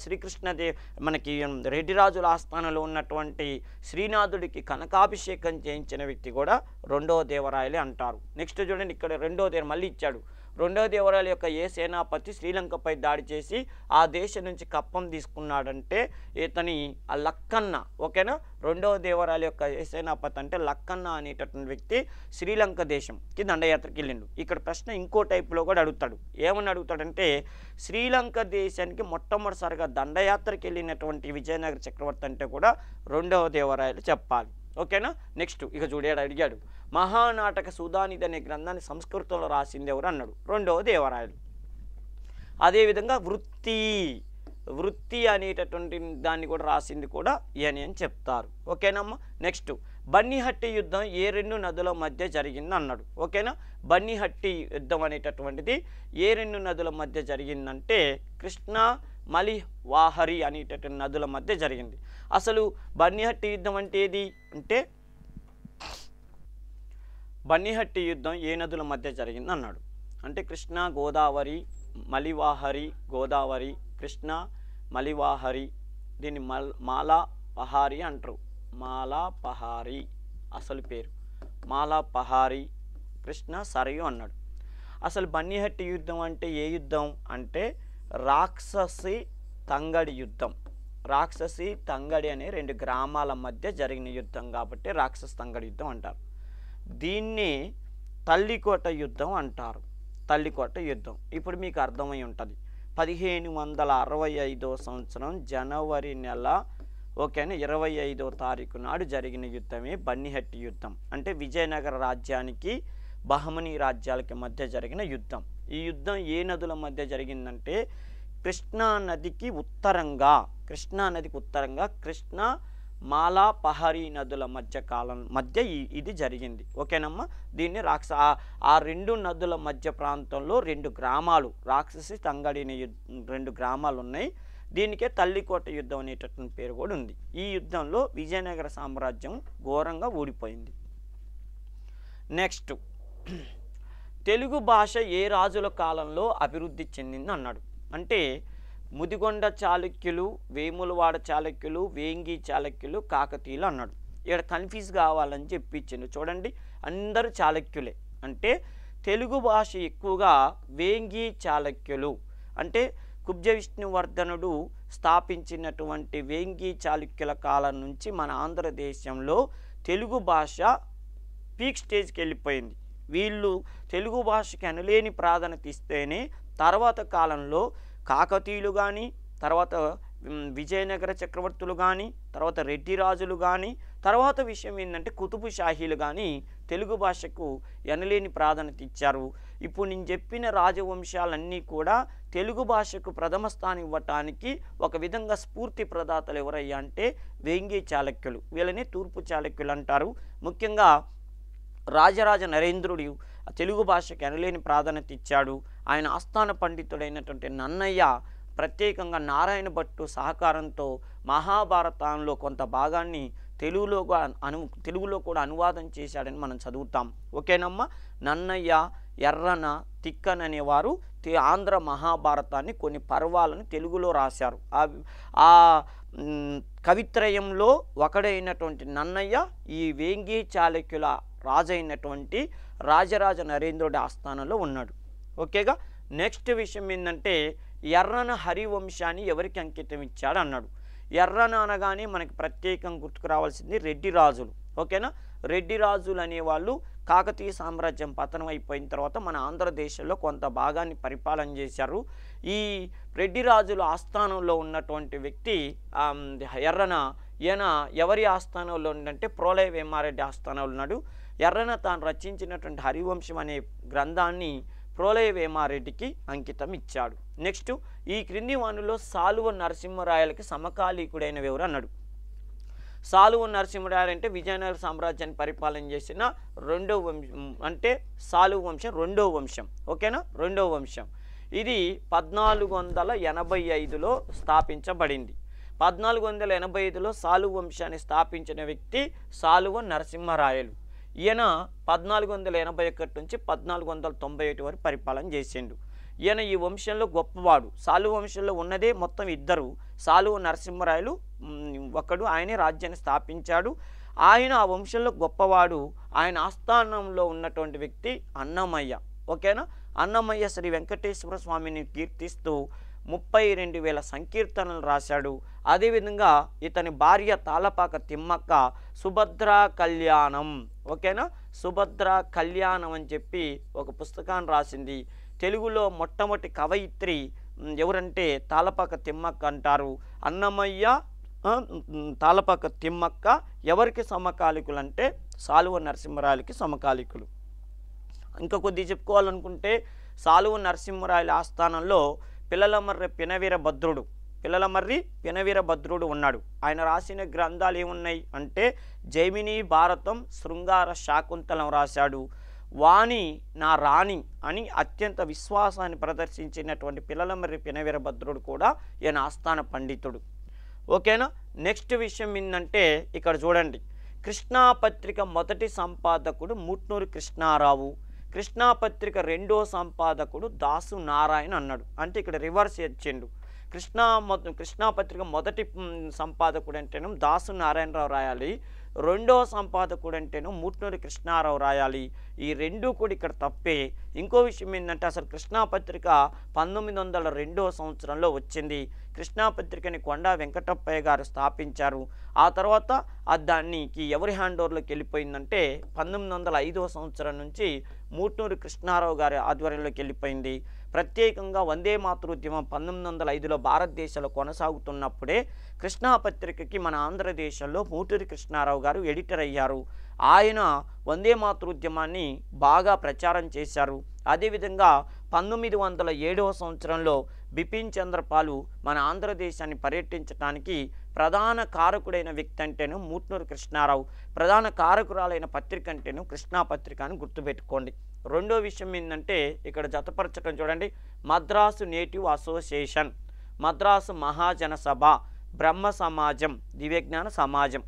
మనకి రెడ్డిరాజుల ఆస్థానంలో ఉన్నటువంటి శ్రీనాథుడికి కనకాభిషేకం చేయించిన వ్యక్తి కూడా రెండవ దేవరాయలే అంటారు. నెక్స్ట్ చూడండి, ఇక్కడ మళ్ళీ ఇచ్చాడు. రెండవ దేవరాయల యొక్క ఏ సేనాపతి శ్రీలంకపై దాడి చేసి ఆ దేశం నుంచి కప్పం తీసుకున్నాడంటే ఇతని లక్కన్న. ఓకేనా, రెండవ దేవరాయల యొక్క ఏ సేనాపతి అంటే లక్కన్న అనేటటువంటి వ్యక్తి శ్రీలంక దేశంకి దండయాత్రకి వెళ్ళిండు. ఇక్కడ ప్రశ్న ఇంకో టైప్లో కూడా అడుగుతాడు. ఏమని అడుగుతాడంటే శ్రీలంక దేశానికి మొట్టమొదటిసారిగా దండయాత్రకి వెళ్ళినటువంటి విజయనగర చక్రవర్తి అంటే కూడా రెండవ దేవరాయలు చెప్పాలి. ఓకేనా, నెక్స్ట్ ఇక అడిగాడు మహానాటక సుధానిధి అనే గ్రంథాన్ని సంస్కృతంలో రాసింది ఎవరు అన్నాడు. రెండవ దేవరాయలు. అదేవిధంగా వృత్తి అనేటటువంటి దాన్ని కూడా రాసింది కూడా ఈయన అని చెప్తారు. ఓకేనమ్మా. నెక్స్ట్ బన్నిహట్టి యుద్ధం ఏ రెండు నదుల మధ్య జరిగింది అన్నాడు. ఓకేనా, బన్నిహట్టి యుద్ధం అనేటటువంటిది ఏ రెండు నదుల మధ్య జరిగిందంటే కృష్ణా మలివాహరి అనేటటువంటి నదుల మధ్య జరిగింది. అసలు బన్నిహట్టి యుద్ధం అంటే ఏది అంటే బన్నిహట్టి యుద్ధం ఏ నదుల మధ్య జరిగింది అన్నాడు. అంటే కృష్ణ గోదావరి, మలివాహరి గోదావరి, కృష్ణ మలివాహరి, దీన్ని మాలాపహారి అంటారు. మాలాపహారి అసలు పేరు మాలాపహారి, కృష్ణ సరయు అన్నాడు. అసలు బన్నిహట్టి యుద్ధం అంటే ఏ యుద్ధం అంటే రాక్షసి తంగడి యుద్ధం. రాక్షసి తంగడి అనే రెండు గ్రామాల మధ్య జరిగిన యుద్ధం కాబట్టి రాక్షస తంగడి యుద్ధం అంటారు. దీన్ని తల్లికోట యుద్ధం అంటారు. తల్లికోట యుద్ధం ఇప్పుడు మీకు అర్థమై ఉంటుంది. 1565 సంవత్సరం జనవరి నెల 25వ తారీఖు నాడు జరిగిన యుద్ధమే బన్నిహట్టి యుద్ధం. అంటే విజయనగర రాజ్యానికి బహమనీ రాజ్యాలకి మధ్య జరిగిన యుద్ధం. ఈ యుద్ధం ఏ నదుల మధ్య జరిగిందంటే కృష్ణానదికి ఉత్తరంగా కృష్ణ మాలాపహారి నదుల మధ్య ఇది జరిగింది. ఓకేనమ్మా. దీన్ని ఆ రెండు నదుల మధ్య ప్రాంతంలో రెండు గ్రామాలు రాక్షసి తంగడిని రెండు గ్రామాలు ఉన్నాయి. దీనికే తల్లికోట యుద్ధం అనేటటువంటి పేరు కూడా ఉంది. ఈ యుద్ధంలో విజయనగర సామ్రాజ్యం ఘోరంగా ఊడిపోయింది. నెక్స్ట్ తెలుగు భాష ఏ రాజుల కాలంలో అభివృద్ధి చెందింది అన్నాడు. అంటే ముదిగొండ చాళుక్యులు, వేములవాడ చాళుక్యులు, వేంగి చాళుక్యులు, కాకతీయులు అన్నాడు. ఇక్కడ కన్ఫ్యూజ్ కావాలని చెప్పించిండు. చూడండి, అందరూ చాళుక్యులే. అంటే తెలుగు భాష ఎక్కువగా వేంగి చాళుక్యులు అంటే కుబ్జ విష్ణువర్ధనుడు స్థాపించినటువంటి వేంగి చాళుక్యుల కాలం నుంచి మన ఆంధ్రదేశంలో తెలుగు భాష పీక్ స్టేజ్కి వెళ్ళిపోయింది. వీళ్ళు తెలుగు భాషకి అనలేని ప్రాధాన్యత ఇస్తేనే తర్వాత కాలంలో కాకతీయులు కానీ, తర్వాత విజయనగర చక్రవర్తులు కానీ, తర్వాత రెడ్డి రాజులు కానీ, తర్వాత విషయం ఏంటంటే కుతుబు షాహీలు కానీ తెలుగు భాషకు ఎనలేని ప్రాధాన్యత ఇచ్చారు. ఇప్పుడు నేను చెప్పిన రాజవంశాలన్నీ కూడా తెలుగు భాషకు ప్రథమ స్థానం ఇవ్వటానికి ఒక విధంగా స్ఫూర్తి ప్రదాతలు ఎవరయ్యా అంటే వేంగి చాళుక్యులు. వీళ్ళని తూర్పు చాళుక్యులు అంటారు. ముఖ్యంగా రాజరాజ నరేంద్రుడు తెలుగు భాషకు ఎనలేని ప్రాధాన్యత ఇచ్చాడు. ఆయన ఆస్థాన పండితుడైనటువంటి నన్నయ్య ప్రత్యేకంగా నారాయణ భట్టు సహకారంతో మహాభారతంలో కొంత భాగాన్ని తెలుగులో కూడా అనువాదం చేశాడని మనం చదువుతాం. ఓకేనమ్మా. నన్నయ్య, ఎర్రన, తిక్కన్ అనేవారు ఆంధ్ర మహాభారతాన్ని కొన్ని పర్వాలను తెలుగులో రాశారు. ఆ కవిత్రయంలో ఒకడైనటువంటి నన్నయ్య ఈ వేంగి చాళుక్యుల రాజైనటువంటి రాజరాజ నరేంద్రుడి ఆస్థానంలో ఉన్నాడు. ఓకేగా. నెక్స్ట్ విషయం ఏంటంటే ఎర్రన హరివంశాన్ని ఎవరికి అంకితం ఇచ్చాడు అన్నాడు. ఎర్రన అనగానే మనకి ప్రత్యేకంగా గుర్తుకు రావాల్సింది రెడ్డి రాజులు. ఓకేనా. రెడ్డి రాజులు అనేవాళ్ళు కాకతీయ సామ్రాజ్యం పతనం అయిపోయిన తర్వాత మన ఆంధ్రదేశంలో కొంత భాగాన్ని పరిపాలన చేశారు. ఈ రెడ్డి రాజుల ఆస్థానంలో ఉన్నటువంటి వ్యక్తి ఎర్రన. ఈయన ఎవరి ఆస్థానంలో ఉందంటే ప్రోలయ వేమారెడ్డి ఆస్థానంలో ఉన్నాడు. ఎర్రన తాను రచించినటువంటి హరివంశం అనే గ్రంథాన్ని ప్రోలయ వేమారెడ్డికి అంకితం ఇచ్చాడు. నెక్స్ట్ ఈ క్రింది వానులో సాలువ నరసింహరాయలకి సమకాలీకుడైన ఎవరు అన్నాడు. సాలువ నరసింహరాయలు అంటే విజయనగర సామ్రాజ్యాన్ని పరిపాలన చేసిన రెండవ వంశం, అంటే సాలువ వంశం రెండవ వంశం. ఓకేనా. రెండవ వంశం ఇది 1485లో స్థాపించబడింది. 1485లో సాలువ వంశాన్ని స్థాపించిన వ్యక్తి సాలువ నరసింహరాయలు. ఈయన 1481 నుంచి 1491 వరకు పరిపాలన చేసిండు. ఈయన ఈ వంశంలో గొప్పవాడు. సాలువ వంశంలో ఉన్నదే మొత్తం ఇద్దరు. సాలువ నరసింహరాయలు ఒకడు, ఆయనే రాజ్యాన్ని స్థాపించాడు. ఆయన ఆ వంశంలో గొప్పవాడు. ఆయన ఆస్థానంలో ఉన్నటువంటి వ్యక్తి అన్నమయ్య. ఓకేనా. అన్నమయ్య శ్రీ వెంకటేశ్వర స్వామిని కీర్తిస్తూ 32,000 సంకీర్తనలు రాశాడు. అదేవిధంగా ఇతని భార్య తాళపాక తిమ్మక్క సుభద్రా కళ్యాణం. ఓకేనా. సుభద్రా కళ్యాణం అని చెప్పి ఒక పుస్తకాన్ని రాసింది. తెలుగులో మొట్టమొదటి కవయిత్రి ఎవరంటే తాళపాక తిమ్మక్క అంటారు. అన్నమయ్య, తాళపాక తిమ్మక్క ఎవరికి సమకాలికులు అంటే సాలువ నరసింహరాయలకి సమకాలికులు. ఇంకా కొద్దిగా చెప్పుకోవాలనుకుంటే సాలువ నరసింహరాయల ఆస్థానంలో పిల్లలమర్రి పినవీరభద్రుడు ఉన్నాడు. ఆయన రాసిన గ్రంథాలు ఏమున్నాయి అంటే జైమిని భారతం, శృంగార శాకుంతలం రాశాడు. వాణి నా రాణి అని అత్యంత విశ్వాసాన్ని ప్రదర్శించినటువంటి పిల్లలమర్రి పినవీరభద్రుడు కూడా ఈయన ఆస్థాన పండితుడు. ఓకేనా. నెక్స్ట్ విషయం ఏంటంటే ఇక్కడ చూడండి, కృష్ణాపత్రిక మొదటి సంపాదకుడు ముట్నూరు కృష్ణారావు, కృష్ణాపత్రిక రెండో సంపాదకుడు దాసు నారాయణ అన్నాడు. అంటే ఇక్కడ రివర్స్ ఇచ్చిండు. కృష్ణాపత్రిక మొదటి సంపాదకుడు అంటేనో దాసు నారాయణరావు రాయాలి, రెండో సంపాదకుడు అంటేనో ముట్నూరి కృష్ణారావు రాయాలి. ఈ రెండు కూడా ఇక్కడ తప్పే. ఇంకో విషయం ఏంటంటే అసలు కృష్ణాపత్రిక 1902 సంవత్సరంలో వచ్చింది. కృష్ణాపత్రికని కొండా వెంకటప్పయ్య గారు స్థాపించారు. ఆ తర్వాత దానికి ఎవరి హ్యాండ్ ఓవర్లోకి వెళ్ళిపోయిందంటే 1905 సంవత్సరం నుంచి ముట్నూరి కృష్ణారావు గారి ఆధ్వర్యంలోకి వెళ్ళిపోయింది. ప్రత్యేకంగా వందే మాతృద్యమం 1905లో భారతదేశంలో కొనసాగుతున్నప్పుడే కృష్ణాపత్రికకి మన ఆంధ్రదేశంలో ముట్నూరి కృష్ణారావు గారు ఎడిటర్ అయ్యారు. ఆయన వందే మాతృద్యమాన్ని బాగా ప్రచారం చేశారు. అదేవిధంగా 1907 సంవత్సరంలో బిపిన్ చంద్రపాలు మన ఆంధ్రదేశాన్ని పర్యటించడానికి ప్రధాన కారకుడైన వ్యక్తి అంటేను ముట్నూరు కృష్ణారావు, ప్రధాన కారకురాలైన పత్రిక అంటేను కృష్ణాపత్రిక అని గుర్తుపెట్టుకోండి. రెండో విషయం ఏంటంటే ఇక్కడ జతపరచడం చూడండి, మద్రాసు నేటివ్ అసోసియేషన్, మద్రాసు మహాజన సభ, బ్రహ్మ సమాజం, దివ్యజ్ఞాన సమాజం.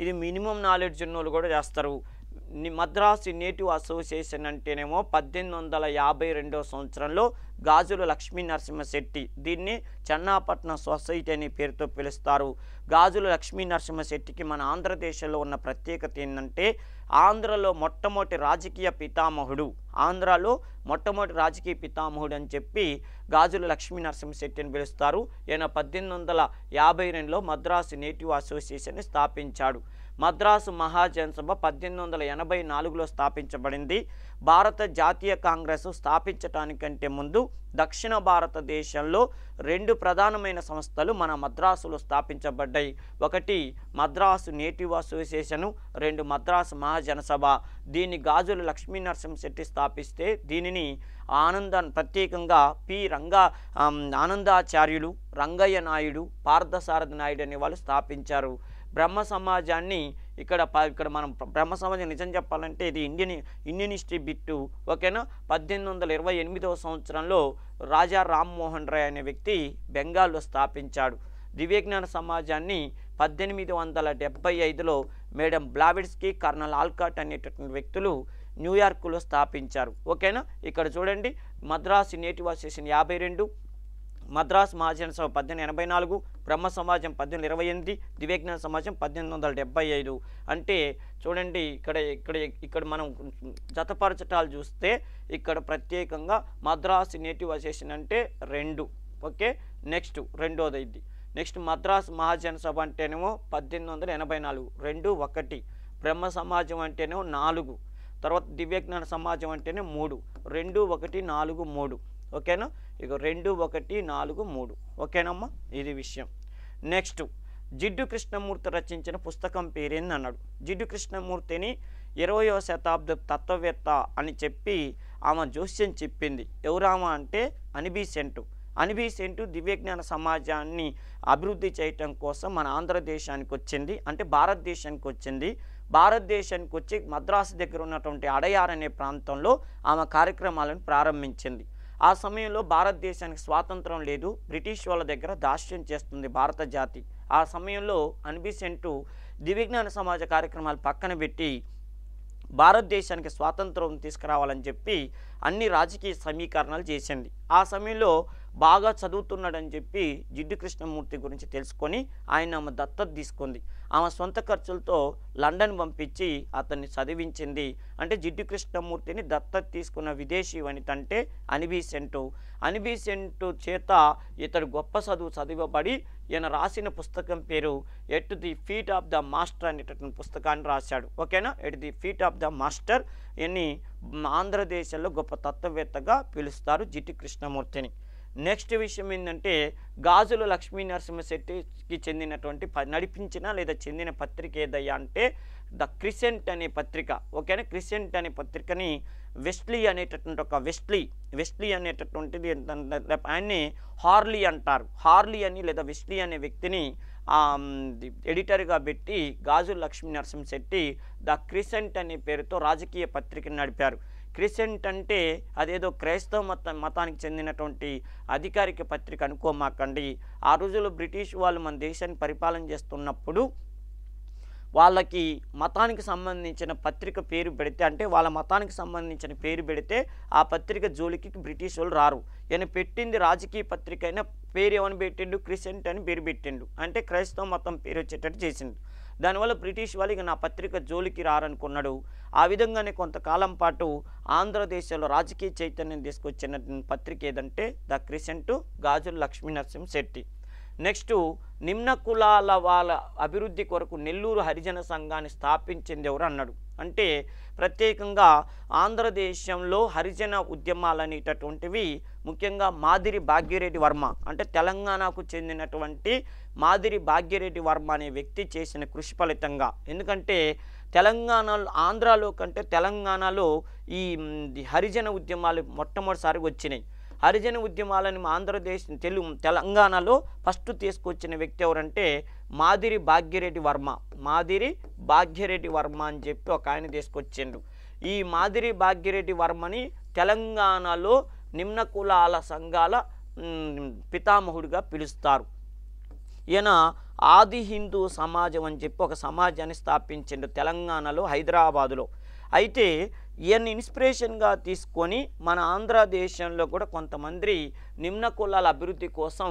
ఇది మినిమం నాలెడ్జ్ ఉన్నోళ్ళు కూడా చేస్తారు. మద్రాసు నేటివ్ అసోసియేషన్ అంటేనేమో 1852 సంవత్సరంలో గాజుల లక్ష్మీ నరసింహశెట్టి, దీన్ని చెన్నాపట్నం సొసైటీ అనే పేరుతో పిలుస్తారు. గాజుల లక్ష్మీ నరసింహశెట్టికి మన ఆంధ్రదేశంలో ఉన్న ప్రత్యేకత ఏంటంటే ఆంధ్రలో మొట్టమొదటి రాజకీయ పితామహుడు, ఆంధ్రాలో మొట్టమొదటి రాజకీయ పితామహుడు అని చెప్పి గాజుల లక్ష్మీ నరసింహశెట్టిని పిలుస్తారు. ఈయన 1852లో మద్రాసు నేటివ్ అసోసియేషన్ని స్థాపించాడు. మద్రాసు మహాజనసభ 1880 1884లో స్థాపించబడింది. భారత జాతీయ కాంగ్రెస్ స్థాపించటానికంటే ముందు దక్షిణ భారతదేశంలో 2 ప్రధానమైన సంస్థలు మన మద్రాసులో స్థాపించబడ్డాయి. ఒకటి మద్రాసు నేటివ్ అసోసియేషను, 2 మద్రాసు మహాజనసభ. దీన్ని గాజుల లక్ష్మీ నరసింహశెట్టి స్థాపిస్తే దీనిని ప్రత్యేకంగా ఆనందాచార్యులు, రంగయ్య నాయుడు, పార్థసారథి నాయుడు అనే వాళ్ళు స్థాపించారు. బ్రహ్మ సమాజాన్ని ఇక్కడ మనం బ్రహ్మ సమాజం నిజం చెప్పాలంటే ఇది ఇండియన్ హిస్టరీ బిట్టు. ఓకేనా. 1828వ సంవత్సరంలో రాజా రామ్మోహన్ రాయ్ అనే వ్యక్తి బెంగాల్లో స్థాపించాడు. దివ్యజ్ఞాన సమాజాన్ని 1875లో మేడం బ్లావెట్స్కీ, కర్నల్ ఆల్కాట్ అనేటటువంటి వ్యక్తులు న్యూయార్క్లో స్థాపించారు. ఓకేనా. ఇక్కడ చూడండి, మద్రాసు నేటివ్ అసోసియేషన్ 52, మద్రాస్ మహాజనసభ 1884, బ్రహ్మ సమాజం 1828, దివ్యజ్ఞాన సమాజం 1875. అంటే చూడండి ఇక్కడ మనం జతపరచటాలు చూస్తే ఇక్కడ ప్రత్యేకంగా మద్రాసు నేటివ్ అసోసియేషన్ అంటే 2. ఓకే. నెక్స్ట్ రెండోది ఇది. నెక్స్ట్ మద్రాస్ మహాజనసభ అంటేనేమో 1884, 2, 1. బ్రహ్మ సమాజం అంటేనేమో 4. తర్వాత దివ్యజ్ఞాన సమాజం అంటేనే 3, 2, 1, 4, 3. ఓకేనా. ఇక 2, 1, 4, 3. ఓకేనమ్మా, ఇది విషయం. నెక్స్ట్ జిడ్డు కృష్ణమూర్తి రచించిన పుస్తకం పేరేంది అన్నాడు. జిడ్డు కృష్ణమూర్తిని 20వ శతాబ్దపు తత్వవేత్త అని చెప్పి ఆమె జోస్యం చెప్పింది. ఎవరామా అంటే అనిబీసెంటు దివ్యజ్ఞాన సమాజాన్ని అభివృద్ధి చేయటం కోసం మన ఆంధ్రదేశానికి వచ్చింది, అంటే భారతదేశానికి వచ్చింది. భారతదేశానికి వచ్చి మద్రాసు దగ్గర ఉన్నటువంటి అడయార్ అనే ప్రాంతంలో ఆమె కార్యక్రమాలను ప్రారంభించింది. ఆ సమయంలో భారతదేశానికి స్వాతంత్రం లేదు, బ్రిటిష్ వాళ్ళ దగ్గర దాస్యం చేస్తుంది భారత జాతి. ఆ సమయంలో అనిబీసెంటు దివ్యజ్ఞాన సమాజ కార్యక్రమాలు పక్కన పెట్టి భారతదేశానికి స్వాతంత్రం తీసుకురావాలని చెప్పి అన్ని రాజకీయ సమీకరణాలు చేసింది. ఆ సమయంలో బాగా చదువుతున్నాడని చెప్పి జిడ్డు కృష్ణమూర్తి గురించి తెలుసుకొని ఆయన ఆమె దత్తత తీసుకుంది. ఆమె సొంత ఖర్చులతో లండన్ పంపించి అతన్ని చదివించింది. అంటే జిడ్డు కృష్ణమూర్తిని దత్తత తీసుకున్న విదేశీ వనిత అంటే అనిబీసెంటు చేత ఇతడు గొప్ప చదివబడి ఈయన రాసిన పుస్తకం పేరు at the feet of the master అనేటటువంటి పుస్తకాన్ని రాశాడు. ఓకేనా. At the feet of the master ఈయన్ని ఆంధ్రదేశంలో గొప్ప తత్వవేత్తగా పిలుస్తారు జిడ్డు కృష్ణమూర్తిని. నెక్స్ట్ విషయం ఏంటంటే గాజుల లక్ష్మీ నరసింహశెట్టికి చెందినటువంటి నడిపించిన లేదా చెందిన పత్రిక ఏదయ్యా అంటే ద క్రిసెంట్ అనే పత్రిక. ఓకేనా. క్రిసెంట్ అనే పత్రికని వెస్లీ అనేటటువంటి వెస్లీ అనేటటువంటిది ఆయన్ని హార్లీ అంటారు. హార్లీ అని లేదా వెస్లీ అనే వ్యక్తిని ఎడిటర్గా పెట్టి గాజుల లక్ష్మీ నరసింహశెట్టి ద క్రిసెంట్ అనే పేరుతో రాజకీయ పత్రికను నడిపారు. క్రిసెంట్ అంటే అదేదో క్రైస్తవ మతానికి చెందినటువంటి అధికారిక పత్రిక అనుకోమాకండి. ఆ రోజుల్లో బ్రిటిష్ వాళ్ళు మన దేశాన్ని పరిపాలన చేస్తున్నప్పుడు వాళ్ళకి మతానికి సంబంధించిన పత్రిక పేరు పెడితే, అంటే వాళ్ళ మతానికి సంబంధించిన పేరు పెడితే ఆ పత్రిక జోలికి బ్రిటిష్ వాళ్ళు రారు. ఈయన పెట్టింది రాజకీయ పత్రిక అయినా పేరు ఏమని పెట్టిండు, క్రిసెంట్ అని పేరు పెట్టిండు. అంటే క్రైస్తవ మతం పేరు వచ్చేటట్టు చేసిండు. దానివల్ల బ్రిటిష్ వాళ్ళు ఇక నా పత్రిక జోలికి రారనుకున్నాడు. ఆ విధంగానే కొంతకాలం పాటు ఆంధ్రదేశంలో రాజకీయ చైతన్యం తీసుకొచ్చిన పత్రిక ఏదంటే the Crescent, Gajula Lakshmi Narasimhasetti. Next నిమ్న కులాల వాళ్ళ అభివృద్ధి కొరకు నెల్లూరు హరిజన సంఘాన్ని స్థాపించింది ఎవరు అన్నాడు. అంటే ప్రత్యేకంగా ఆంధ్రదేశంలో హరిజన ఉద్యమాలు అనేటటువంటివి ముఖ్యంగా మాదిరి భాగ్యరెడ్డి వర్మ, అంటే తెలంగాణకు చెందినటువంటి మాదిరి భాగ్యరెడ్డి వర్మ అనే వ్యక్తి చేసిన కృషి ఫలితంగా. ఎందుకంటే తెలంగాణలో ఆంధ్రాలో కంటే తెలంగాణలో ఈ హరిజన ఉద్యమాలు మొట్టమొదటిసారి వచ్చినాయి. హరిజన ఉద్యమాలను తెలంగాణలో ఫస్ట్ తీసుకొచ్చిన వ్యక్తి ఎవరంటే మాదిరి భాగ్యరెడ్డి వర్మ అని చెప్పి ఒక ఆయన తీసుకొచ్చిండు. ఈ మాదిరి భాగ్యరెడ్డి వర్మని తెలంగాణలో నిమ్న కులాల సంఘాల పితామహుడిగా పిలుస్తారు. ఈయన ఆది హిందూ సమాజం అని చెప్పి ఒక సమాజాన్ని స్థాపించిండు తెలంగాణలో, హైదరాబాదులో. అయితే ఈయన్ని ఇన్స్పిరేషన్గా తీసుకొని మన ఆంధ్రదేశంలో కూడా కొంతమంది నిమ్న కులాల అభివృద్ధి కోసం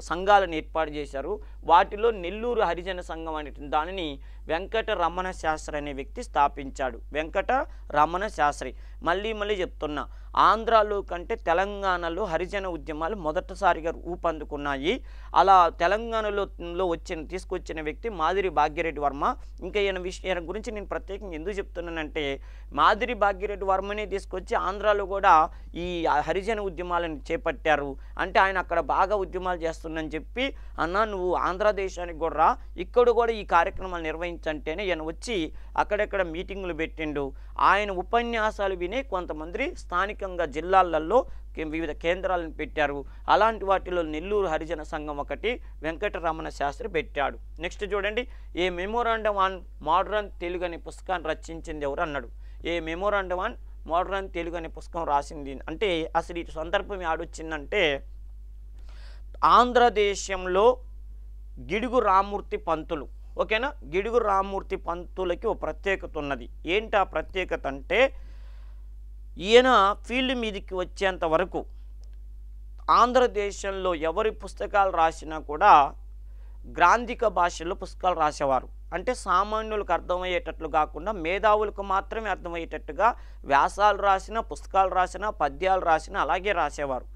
సంఘాలను ఏర్పాటు చేశారు. వాటిలో నెల్లూరు హరిజన సంఘం అనే దానిని వెంకట రమణ శాస్త్రి అనే వ్యక్తి స్థాపించాడు. వెంకట రమణ శాస్త్రి. మళ్ళీ చెప్తున్నా, ఆంధ్రాలో కంటే తెలంగాణలో హరిజన ఉద్యమాలు మొదటిసారిగా ఊపందుకున్నాయి. అలా తెలంగాణలో తీసుకొచ్చిన వ్యక్తి మాదిరి భాగ్యరెడ్డి వర్మ. ఇంకా ఈయన గురించి నేను ప్రత్యేకంగా ఎందుకు చెప్తున్నానంటే, మాదిరి భాగ్యరెడ్డి వర్మనే తీసుకొచ్చి ఆంధ్రాలో కూడా ఈ హరిజన ఉద్యమాలను చేపట్టారు. అంటే ఆయన అక్కడ బాగా ఉద్యమాలు చేస్తుందని చెప్పి, అన్న నువ్వు ఆంధ్రదేశానికి కూడా రా, ఇక్కడ కూడా ఈ కార్యక్రమాలు నిర్వహించంటేనే ఈయన వచ్చి అక్కడెక్కడ మీటింగులు పెట్టిండు. ఆయన ఉపన్యాసాలు వినే కొంతమంది స్థానికంగా జిల్లాలలో వివిధ కేంద్రాలను పెట్టారు. అలాంటి వాటిలో నెల్లూరు హరిజన సంఘం ఒకటి వెంకటరమణ శాస్త్రి పెట్టాడు. నెక్స్ట్ చూడండి, ఏ మెమోరాండం ఆన్ మోడర్న్ తెలుగు అనే పుస్తకాన్ని రచించింది ఎవరు అన్నాడు. ఏ మెమోరాండం ఆన్ మోడర్న్ తెలుగు అనే పుస్తకం రాసింది అంటే అసలు ఈ సందర్భం ఆడొచ్చిందంటే, ఆంధ్రదేశంలో గిడుగు రామ్మూర్తి పంతులు, ఓకేనా, గిడుగు రామ్మూర్తి పంతులకి ఒక ప్రత్యేకత ఉన్నది. ఏంటి ఆ ప్రత్యేకత అంటే, ఈయన ఫీల్డ్ మీదకి వచ్చేంత వరకు ఆంధ్రదేశంలో ఎవరి పుస్తకాలు రాసినా కూడా గ్రాంధిక భాషలో పుస్తకాలు రాసేవారు. అంటే సామాన్యులకు అర్థమయ్యేటట్లు కాకుండా మేధావులకు మాత్రమే అర్థమయ్యేటట్టుగా వ్యాసాలు రాసినా, పుస్తకాలు రాసినా, పద్యాలు రాసినా అలాగే రాసేవారు.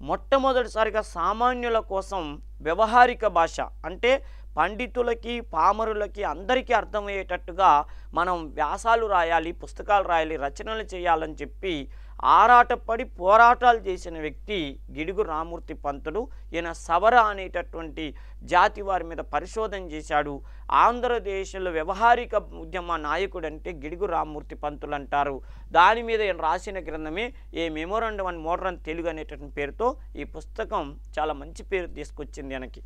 మొట్టమొదటిసారిగా సామాన్యుల కోసం వ్యవహారిక భాష అంటే పండితులకి, పామరులకి అందరికీ అర్థమయ్యేటట్టుగా మనం వ్యాసాలు రాయాలి, పుస్తకాలు రాయాలి, రచనలు చేయాలని చెప్పి ఆరాటపడి పోరాటాలు చేసిన వ్యక్తి గిడుగు రామ్మూర్తి పంతులు. ఈయన సవర అనేటటువంటి జాతి వారి మీద పరిశోధన చేశాడు. ఆంధ్రదేశంలో వ్యవహారిక ఉద్యమ నాయకుడు అంటే గిడుగు రామ్మూర్తి పంతులు అంటారు. దాని మీద ఈయన రాసిన గ్రంథమే ఏ మెమోరాండం ఆన్ మోడర్న్ తెలుగు అనేటటువంటి పేరుతో ఈ పుస్తకం చాలా మంచి పేరు తీసుకొచ్చింది ఆయనకి.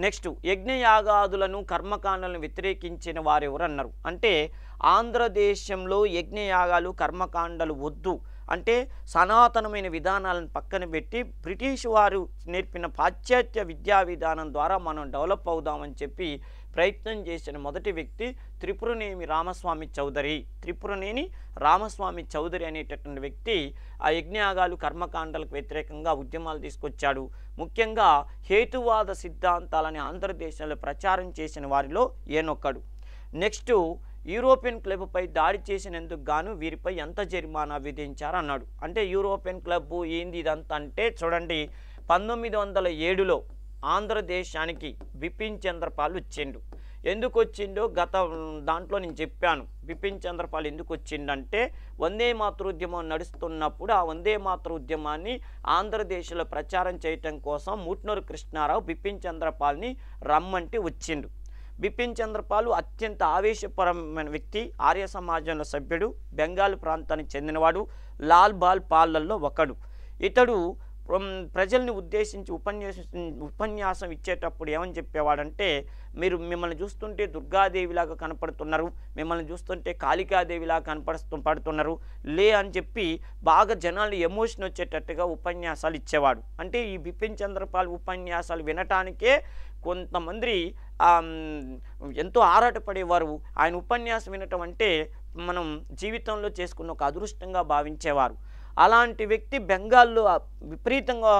నెక్స్ట్, యజ్ఞయాగాదులను కర్మకాండాలను వ్యతిరేకించిన వారెవరు అన్నారు అంటే, ఆంధ్రదేశంలో యజ్ఞయాగాలు కర్మకాండాలు వద్దు అంటే సనాతనమైన విధానాలను పక్కన పెట్టి బ్రిటిష్ వారు నేర్పిన పాశ్చాత్య విద్యా విధానం ద్వారా మనం డెవలప్ అవుదామని చెప్పి ప్రయత్నం చేసిన మొదటి వ్యక్తి త్రిపురనేని రామస్వామి చౌదరి. త్రిపురనేని రామస్వామి చౌదరి అనేటటువంటి వ్యక్తి ఆ యజ్ఞయాగాలు కర్మకాండాలకు వ్యతిరేకంగా ఉద్యమాలు తీసుకొచ్చాడు. ముఖ్యంగా హేతువాద సిద్ధాంతాలని ఆంధ్రదేశంలో ప్రచారం చేసిన వారిలో ఈయనొక్కడు. నెక్స్ట్, యూరోపియన్ క్లబ్పై దాడి చేసినందుకు గాను వీరిపై ఎంత జరిమానా విధించారు అన్నాడు. అంటే యూరోపియన్ క్లబ్ ఏంది ఇదంతా అంటే చూడండి, 1907లో ఆంధ్రదేశానికి బిపిన్ చంద్రపాల్ వచ్చిండు. ఎందుకు వచ్చిండో గత దాంట్లో నేను చెప్పాను. బిపిన్ చంద్రపాల్ ఎందుకు వచ్చిండంటే, వందే మాతృద్యమం నడుస్తున్నప్పుడు ఆ వందే మాతృ ఉద్యమాన్ని ఆంధ్రదేశంలో ప్రచారం చేయటం కోసం ముట్నూరు కృష్ణారావు బిపిన్ చంద్రపాల్ని రమ్మంటే వచ్చిండు. బిపిన్ చంద్రపాల్ అత్యంత ఆవేశపరమైన వ్యక్తి, ఆర్య సమాజంలో సభ్యుడు, బెంగాల్ ప్రాంతానికి చెందినవాడు, లాల్ బాల్ పాల్లలో ఒకడు. ఇతడు ప్రజల్ని ఉద్దేశించి ఉపన్యాసం ఇచ్చేటప్పుడు ఏమని చెప్పేవాడంటే, మిమ్మల్ని చూస్తుంటే దుర్గాదేవిలాగా కనపడుతున్నారు, మిమ్మల్ని చూస్తుంటే కాళికాదేవిలాగా పడుతున్నారు లే అని చెప్పి బాగా జనాలు ఎమోషన్ వచ్చేటట్టుగా ఉపన్యాసాలు ఇచ్చేవాడు. అంటే ఈ బిపిన్ చంద్రపాల్ ఉపన్యాసాలు వినటానికే కొంతమంది ఎంతో ఆరాటపడేవారు. ఆయన ఉపన్యాసం వినటం అంటే మనం జీవితంలో చేసుకున్న ఒక అదృష్టంగా భావించేవారు. అలాంటి వ్యక్తి బెంగాల్లో విపరీతంగా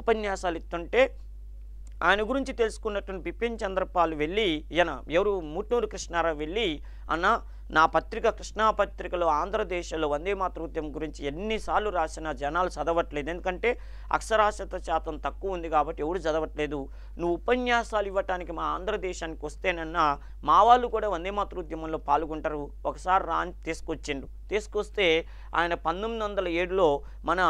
ఉపన్యాసాలు ఇస్తుంటే ఆయన గురించి తెలుసుకున్నటువంటి బిపిన్ చంద్రపాల్ వెళ్ళి, ఎవరు ముట్నూరు కృష్ణారావు వెళ్ళి, అన్న నా పత్రిక కృష్ణా పత్రికలో ఆంధ్రదేశంలో వందే మాతృ ఉద్యమం గురించి ఎన్నిసార్లు రాసినా జనాలు చదవట్లేదు, ఎందుకంటే అక్షరాస్యత శాతం తక్కువ ఉంది కాబట్టి ఎవరు చదవట్లేదు. నువ్వు ఉపన్యాసాలు ఇవ్వటానికి మా ఆంధ్రదేశానికి వస్తేనన్నా మా వాళ్ళు కూడా వందే మాతృ ఉద్యమంలో పాల్గొంటారు, ఒకసారి రా అని తీసుకొస్తే ఆయన 1907లో మన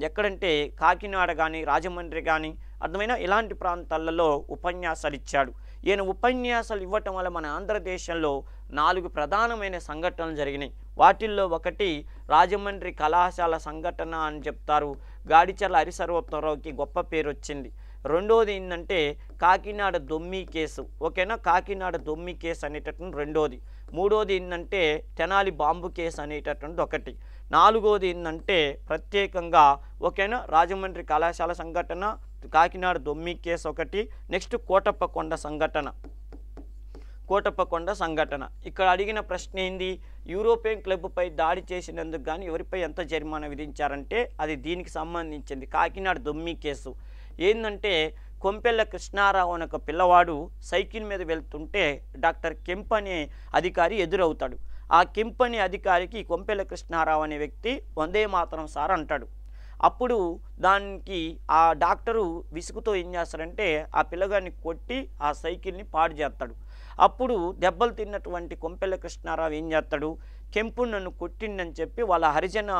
ఎక్కడంటే కాకినాడ కానీ రాజమండ్రి కానీ అర్థమైన ఇలాంటి ప్రాంతాలలో ఉపన్యాసాలు ఇచ్చాడు. ఈయన ఉపన్యాసాలు ఇవ్వటం వల్ల మన ఆంధ్రదేశంలో 4 ప్రధానమైన సంఘటనలు జరిగినాయి. వాటిల్లో ఒకటి రాజమండ్రి కళాశాల సంఘటన అని చెప్తారు. గాడిచర్ల హరిసర్వోత్తమరావుకి గొప్ప పేరు వచ్చింది. రెండోది ఏంటంటే కాకినాడ దొమ్మి కేసు, ఓకేనా, కాకినాడ దొమ్మి కేసు అనేటటువంటి రెండోది. మూడోది ఏంటంటే తెనాలి బాంబు కేసు అనేటటువంటి ఒకటి. నాలుగోది ఏంటంటే ప్రత్యేకంగా ఓకేనా రాజమండ్రి కళాశాల సంఘటన, కాకినాడ దొమ్మి కేసు ఒకటి. నెక్స్ట్ కోటప్పకొండ సంఘటన. ఇక్కడ అడిగిన ప్రశ్న ఏంది, యూరోపియన్ క్లబ్పై దాడి చేసినందుకు కానీ ఎవరిపై ఎంత జరిమానా విధించారంటే అది దీనికి సంబంధించింది, కాకినాడ దొమ్మి కేసు. ఏంటంటే కొంపెల్ల కృష్ణారావు అనే ఒక పిల్లవాడు సైకిల్ మీద వెళ్తుంటే డాక్టర్ కెంప్ అనే అధికారి ఎదురవుతాడు. ఆ కెంప్ అనే అధికారికి కొంపెల్ల కృష్ణారావు అనే వ్యక్తి వందే మాతరం సార్ అంటాడు. అప్పుడు దానికి ఆ డాక్టరు విసుగుతో ఏం చేస్తాడంటే ఆ పిల్లగాడిని కొట్టి ఆ సైకిల్ని పాడు చేస్తాడు. అప్పుడు దెబ్బలు తిన్నటువంటి కొంపెల్ల కృష్ణారావు ఏం చేస్తాడు, కెంపు నన్ను కొట్టిండని చెప్పి వాళ్ళ హరిజన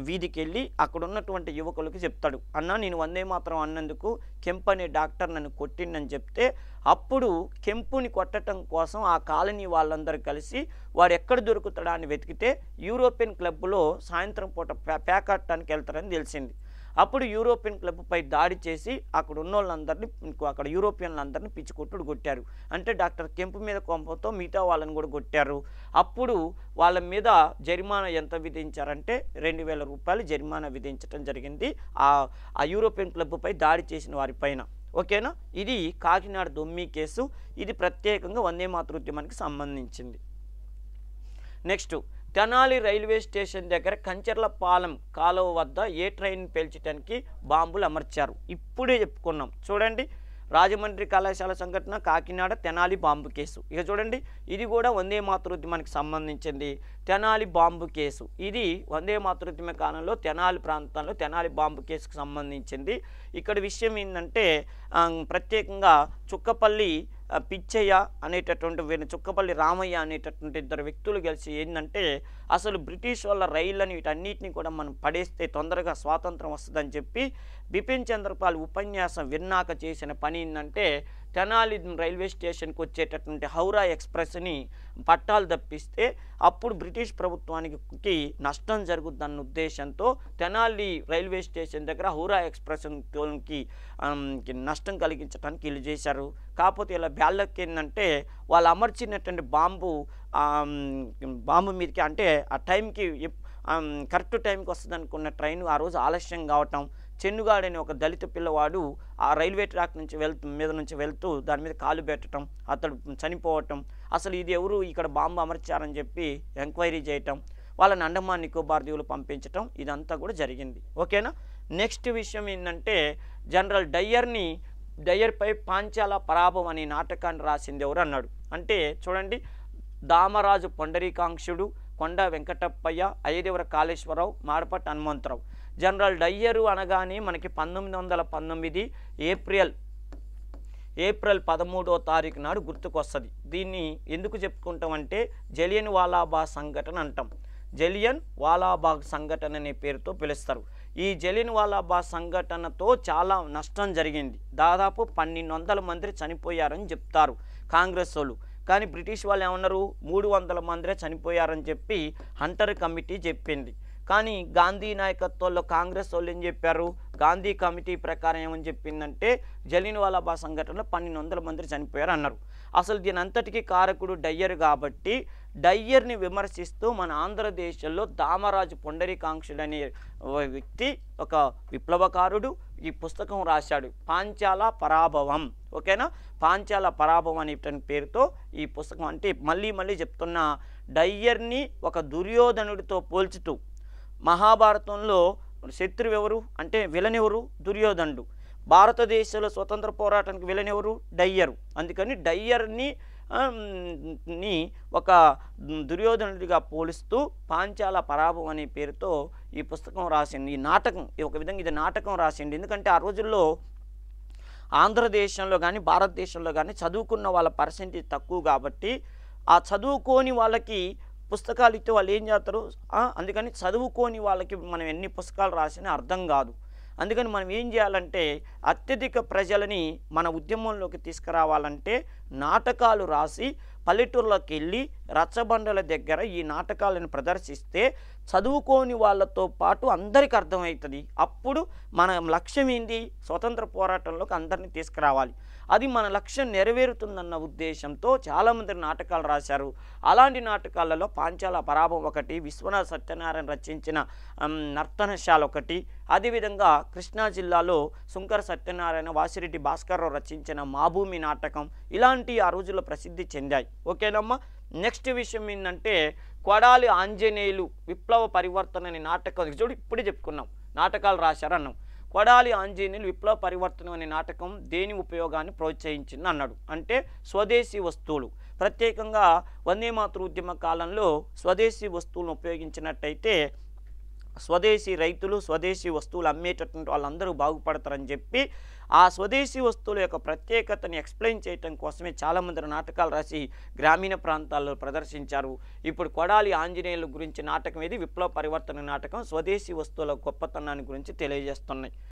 వీధికి వెళ్ళి అక్కడ ఉన్నటువంటి యువకులకు చెప్తాడు, అన్న నేను వందే మాత్రం అన్నందుకు కెంపు అనే డాక్టర్ నన్ను కొట్టిండని చెప్తే అప్పుడు కెంపుని కొట్టడం కోసం ఆ కాలనీ వాళ్ళందరూ కలిసి వాడు ఎక్కడ దొరుకుతాడా అని వెతికితే యూరోపియన్ క్లబ్లో సాయంత్రం పూట పేకాడటానికి వెళ్తారని తెలిసింది. అప్పుడు యూరోపియన్ క్లబ్పై దాడి చేసి అక్కడ ఉన్న వాళ్ళందరినీ అక్కడ యూరోపియన్లందరినీ పిచ్చికొట్టుడు కొట్టారు. అంటే డాక్టర్ కెంపు మీద కోపంతో మిగతా వాళ్ళని కూడా కొట్టారు. అప్పుడు వాళ్ళ మీద జరిమానా ఎంత విధించారంటే 2000 రూపాయలు జరిమానా విధించడం జరిగింది ఆ యూరోపియన్ క్లబ్పై దాడి చేసిన వారిపైన. ఓకేనా, ఇది కాకినాడ దొమ్మి కేసు. ఇది ప్రత్యేకంగా వందే మాతృత్వమానికి సంబంధించింది. నెక్స్ట్, తెనాలి రైల్వే స్టేషన్ దగ్గర కంచర్లపాలెం కాలువ వద్ద ఏ ట్రైన్ పేల్చడానికి బాంబులు అమర్చారు. ఇప్పుడే చెప్పుకున్నాం చూడండి, రాజమండ్రి కళాశాల సంఘటన, కాకినాడ తెనాలి బాంబు కేసు. ఇక చూడండి, ఇది కూడా వందే మాతృత్వమానికి సంబంధించింది. తెనాలి బాంబు కేసు ఇది వందే మాతృత్వమ కాలంలో తెనాలి ప్రాంతంలో తెనాలి బాంబు కేసుకు సంబంధించింది. ఇక్కడ విషయం ఏంటంటే ప్రత్యేకంగా చుక్కపల్లి పిచ్చయ్య అనేటటువంటి చుక్కపల్లి రామయ్య అనేటటువంటి ఇద్దరు వ్యక్తులు కలిసి ఏంటంటే అసలు బ్రిటిష్ వాళ్ళ రైళ్ళని వీటన్నిటిని కూడా మనం పడేస్తే తొందరగా స్వాతంత్రం వస్తుందని చెప్పి బిపిన్ చంద్రపాల్ ఉపన్యాసం విన్నాక చేసిన పని ఏంటంటే తెనాలి రైల్వే స్టేషన్కి వచ్చేటటువంటి హౌరా ఎక్స్ప్రెస్ని పట్టాలు తప్పిస్తే అప్పుడు బ్రిటిష్ ప్రభుత్వానికి నష్టం జరుగుద్దన్న ఉద్దేశంతో తెనాలి రైల్వే స్టేషన్ దగ్గర హౌరా ఎక్స్ప్రెస్కి నష్టం కలిగించడానికి వీళ్ళు చేశారు. కాకపోతే ఇలా బ్యాళ్ళకి ఏంటంటే వాళ్ళు అమర్చినటువంటి బాంబు మీదకి అంటే ఆ టైంకి కరెక్ట్ టైంకి వస్తుంది అనుకున్న ట్రైన్ ఆ రోజు ఆలస్యం కావటం, చెన్నుగాడని ఒక దళిత పిల్లవాడు ఆ రైల్వే ట్రాక్ నుంచి మీద నుంచి వెళ్తూ దాని మీద కాలు పెట్టడం, అతడు చనిపోవటం, అసలు ఇది ఎవరు ఇక్కడ బాంబు అమర్చారని చెప్పి ఎంక్వైరీ చేయటం, వాళ్ళని అండమాన్ నికోబార్ దీవులు పంపించటం, ఇదంతా కూడా జరిగింది. ఓకేనా. నెక్స్ట్ విషయం ఏంటంటే జనరల్ డయ్యర్పై పాంచాల పరాభవం అనే నాటకాన్ని రాసింది ఎవరు అన్నాడు. అంటే చూడండి, దామరాజు పొండరీకాంక్షుడు, కొండ వెంకటప్పయ్య, అయ్యదేవర కాళేశ్వరరావు, మాడపట్టు హనుమంతరావు. జనరల్ డయ్యరు అనగానే మనకి 1919 ఏప్రిల్ 13వ తారీఖు నాడు గుర్తుకొస్తుంది. దీన్ని ఎందుకు చెప్పుకుంటామంటే జలియన్ వాలాబాగ్ సంఘటన అంటాం. జలియన్ వాలాబాగ్ సంఘటన అనే పేరుతో పిలుస్తారు. ఈ జలియన్ వాలాబాగ్ సంఘటనతో చాలా నష్టం జరిగింది. దాదాపు 1200 మంది చనిపోయారని చెప్తారు కాంగ్రెస్ వాళ్ళు. కానీ బ్రిటిష్ వాళ్ళు ఏమన్నారు, 300 మందే చనిపోయారని చెప్పి హంటర్ కమిటీ చెప్పింది. కానీ గాంధీ నాయకత్వంలో కాంగ్రెస్ వాళ్ళు ఏం చెప్పారు, గాంధీ కమిటీ ప్రకారం ఏమని చెప్పిందంటే జలియన్ వాలాబాగ్ సంఘటనలో 1200 మంది చనిపోయారు అన్నారు. అసలు దీని అంతటికీ కారకుడు డయ్యర్ కాబట్టి డయ్యర్ని విమర్శిస్తూ మన ఆంధ్రదేశంలో దామరాజు పొండరీకాంక్షుడు అనే వ్యక్తి ఒక విప్లవకారుడు ఈ పుస్తకం రాశాడు, పాంచాల పరాభవం. ఓకేనా, పాంచాల పరాభవం అనే పేరుతో ఈ పుస్తకం. అంటే మళ్ళీ చెప్తున్న డయ్యర్ని ఒక దుర్యోధనుడితో పోల్చుతూ మహాభారతంలో శత్రువు ఎవరు అంటే విలన్ ఎవరు, దుర్యోధనుడు. భారతదేశంలో స్వతంత్ర పోరాటానికి విలన్ ఎవరు, డయ్యరు. అందుకని డయ్యర్ని ఒక దుర్యోధనుడిగా పోలుస్తూ పాంచాల పరాభవం అనే పేరుతో ఈ పుస్తకం రాసింది. ఈ నాటకం ఒక విధంగా ఇది నాటకం రాసింది. ఎందుకంటే ఆ రోజుల్లో ఆంధ్రదేశంలో కానీ భారతదేశంలో కానీ చదువుకున్న వాళ్ళ పర్సెంటేజ్ తక్కువ కాబట్టి ఆ చదువుకోని వాళ్ళకి పుస్తకాలు ఇస్తే వాళ్ళు ఏం చేస్తారు, అందుకని చదువుకోని వాళ్ళకి మనం ఎన్ని పుస్తకాలు రాసినా అర్థం కాదు. అందుకని మనం ఏం చేయాలంటే అత్యధిక ప్రజలని మన ఉద్యమంలోకి తీసుకురావాలంటే నాటకాలు రాసి పల్లెటూర్లోకి వెళ్ళి రచ్చబండల దగ్గర ఈ నాటకాలను ప్రదర్శిస్తే చదువుకోని వాళ్ళతో పాటు అందరికీ అర్థమవుతుంది. అప్పుడు మన లక్ష్యం ఏంది, స్వతంత్ర పోరాటంలోకి అందరినీ తీసుకురావాలి. అది మన లక్ష్యం నెరవేరుతుందన్న ఉద్దేశంతో చాలామంది నాటకాలు రాశారు. అలాంటి నాటకాలలో పాంచాల పరాభవం ఒకటి, విశ్వనాథ సత్యనారాయణ రచించిన నర్తనశాల ఒకటి, అదేవిధంగా కృష్ణా జిల్లాలో శుంకర సత్యనారాయణ, వాసిరెడ్డి భాస్కర్రావు రచించిన మాభూమి నాటకం, ఇలాంటి ఇలాంటి ఆ రోజుల్లో ప్రసిద్ధి చెందాయి. ఓకేనమ్మా. నెక్స్ట్ విషయం ఏంటంటే కొడాలి ఆంజనేయులు విప్లవ పరివర్తన అనే నాటకం చూడు ఇప్పుడే చెప్పుకున్నాం, నాటకాలు రాశారన్నాం. కొడాలి ఆంజనేయులు విప్లవ పరివర్తన అనే నాటకం దేని ఉపయోగాన్ని ప్రోత్సహించింది అన్నాడు. అంటే స్వదేశీ వస్తువులు, ప్రత్యేకంగా వందే మాతృ ఉద్యమ కాలంలో స్వదేశీ వస్తువులను ఉపయోగించినట్టయితే స్వదేశీ రైతులు స్వదేశీ వస్తువులు అమ్మేటటువంటి వాళ్ళందరూ బాగుపడతారని చెప్పి ఆ స్వదేశీ వస్తువుల యొక్క ప్రత్యేకతని ఎక్స్ప్లెయిన్ చేయటం కోసమే చాలామంది నాటకాలు రాసి గ్రామీణ ప్రాంతాల్లో ప్రదర్శించారు. ఇప్పుడు కొడాలి ఆంజనేయుల గురించి నాటకం ఇది విప్లవ పరివర్తన నాటకం స్వదేశీ వస్తువుల గొప్పతనాన్ని గురించి తెలియజేస్తున్నాయి.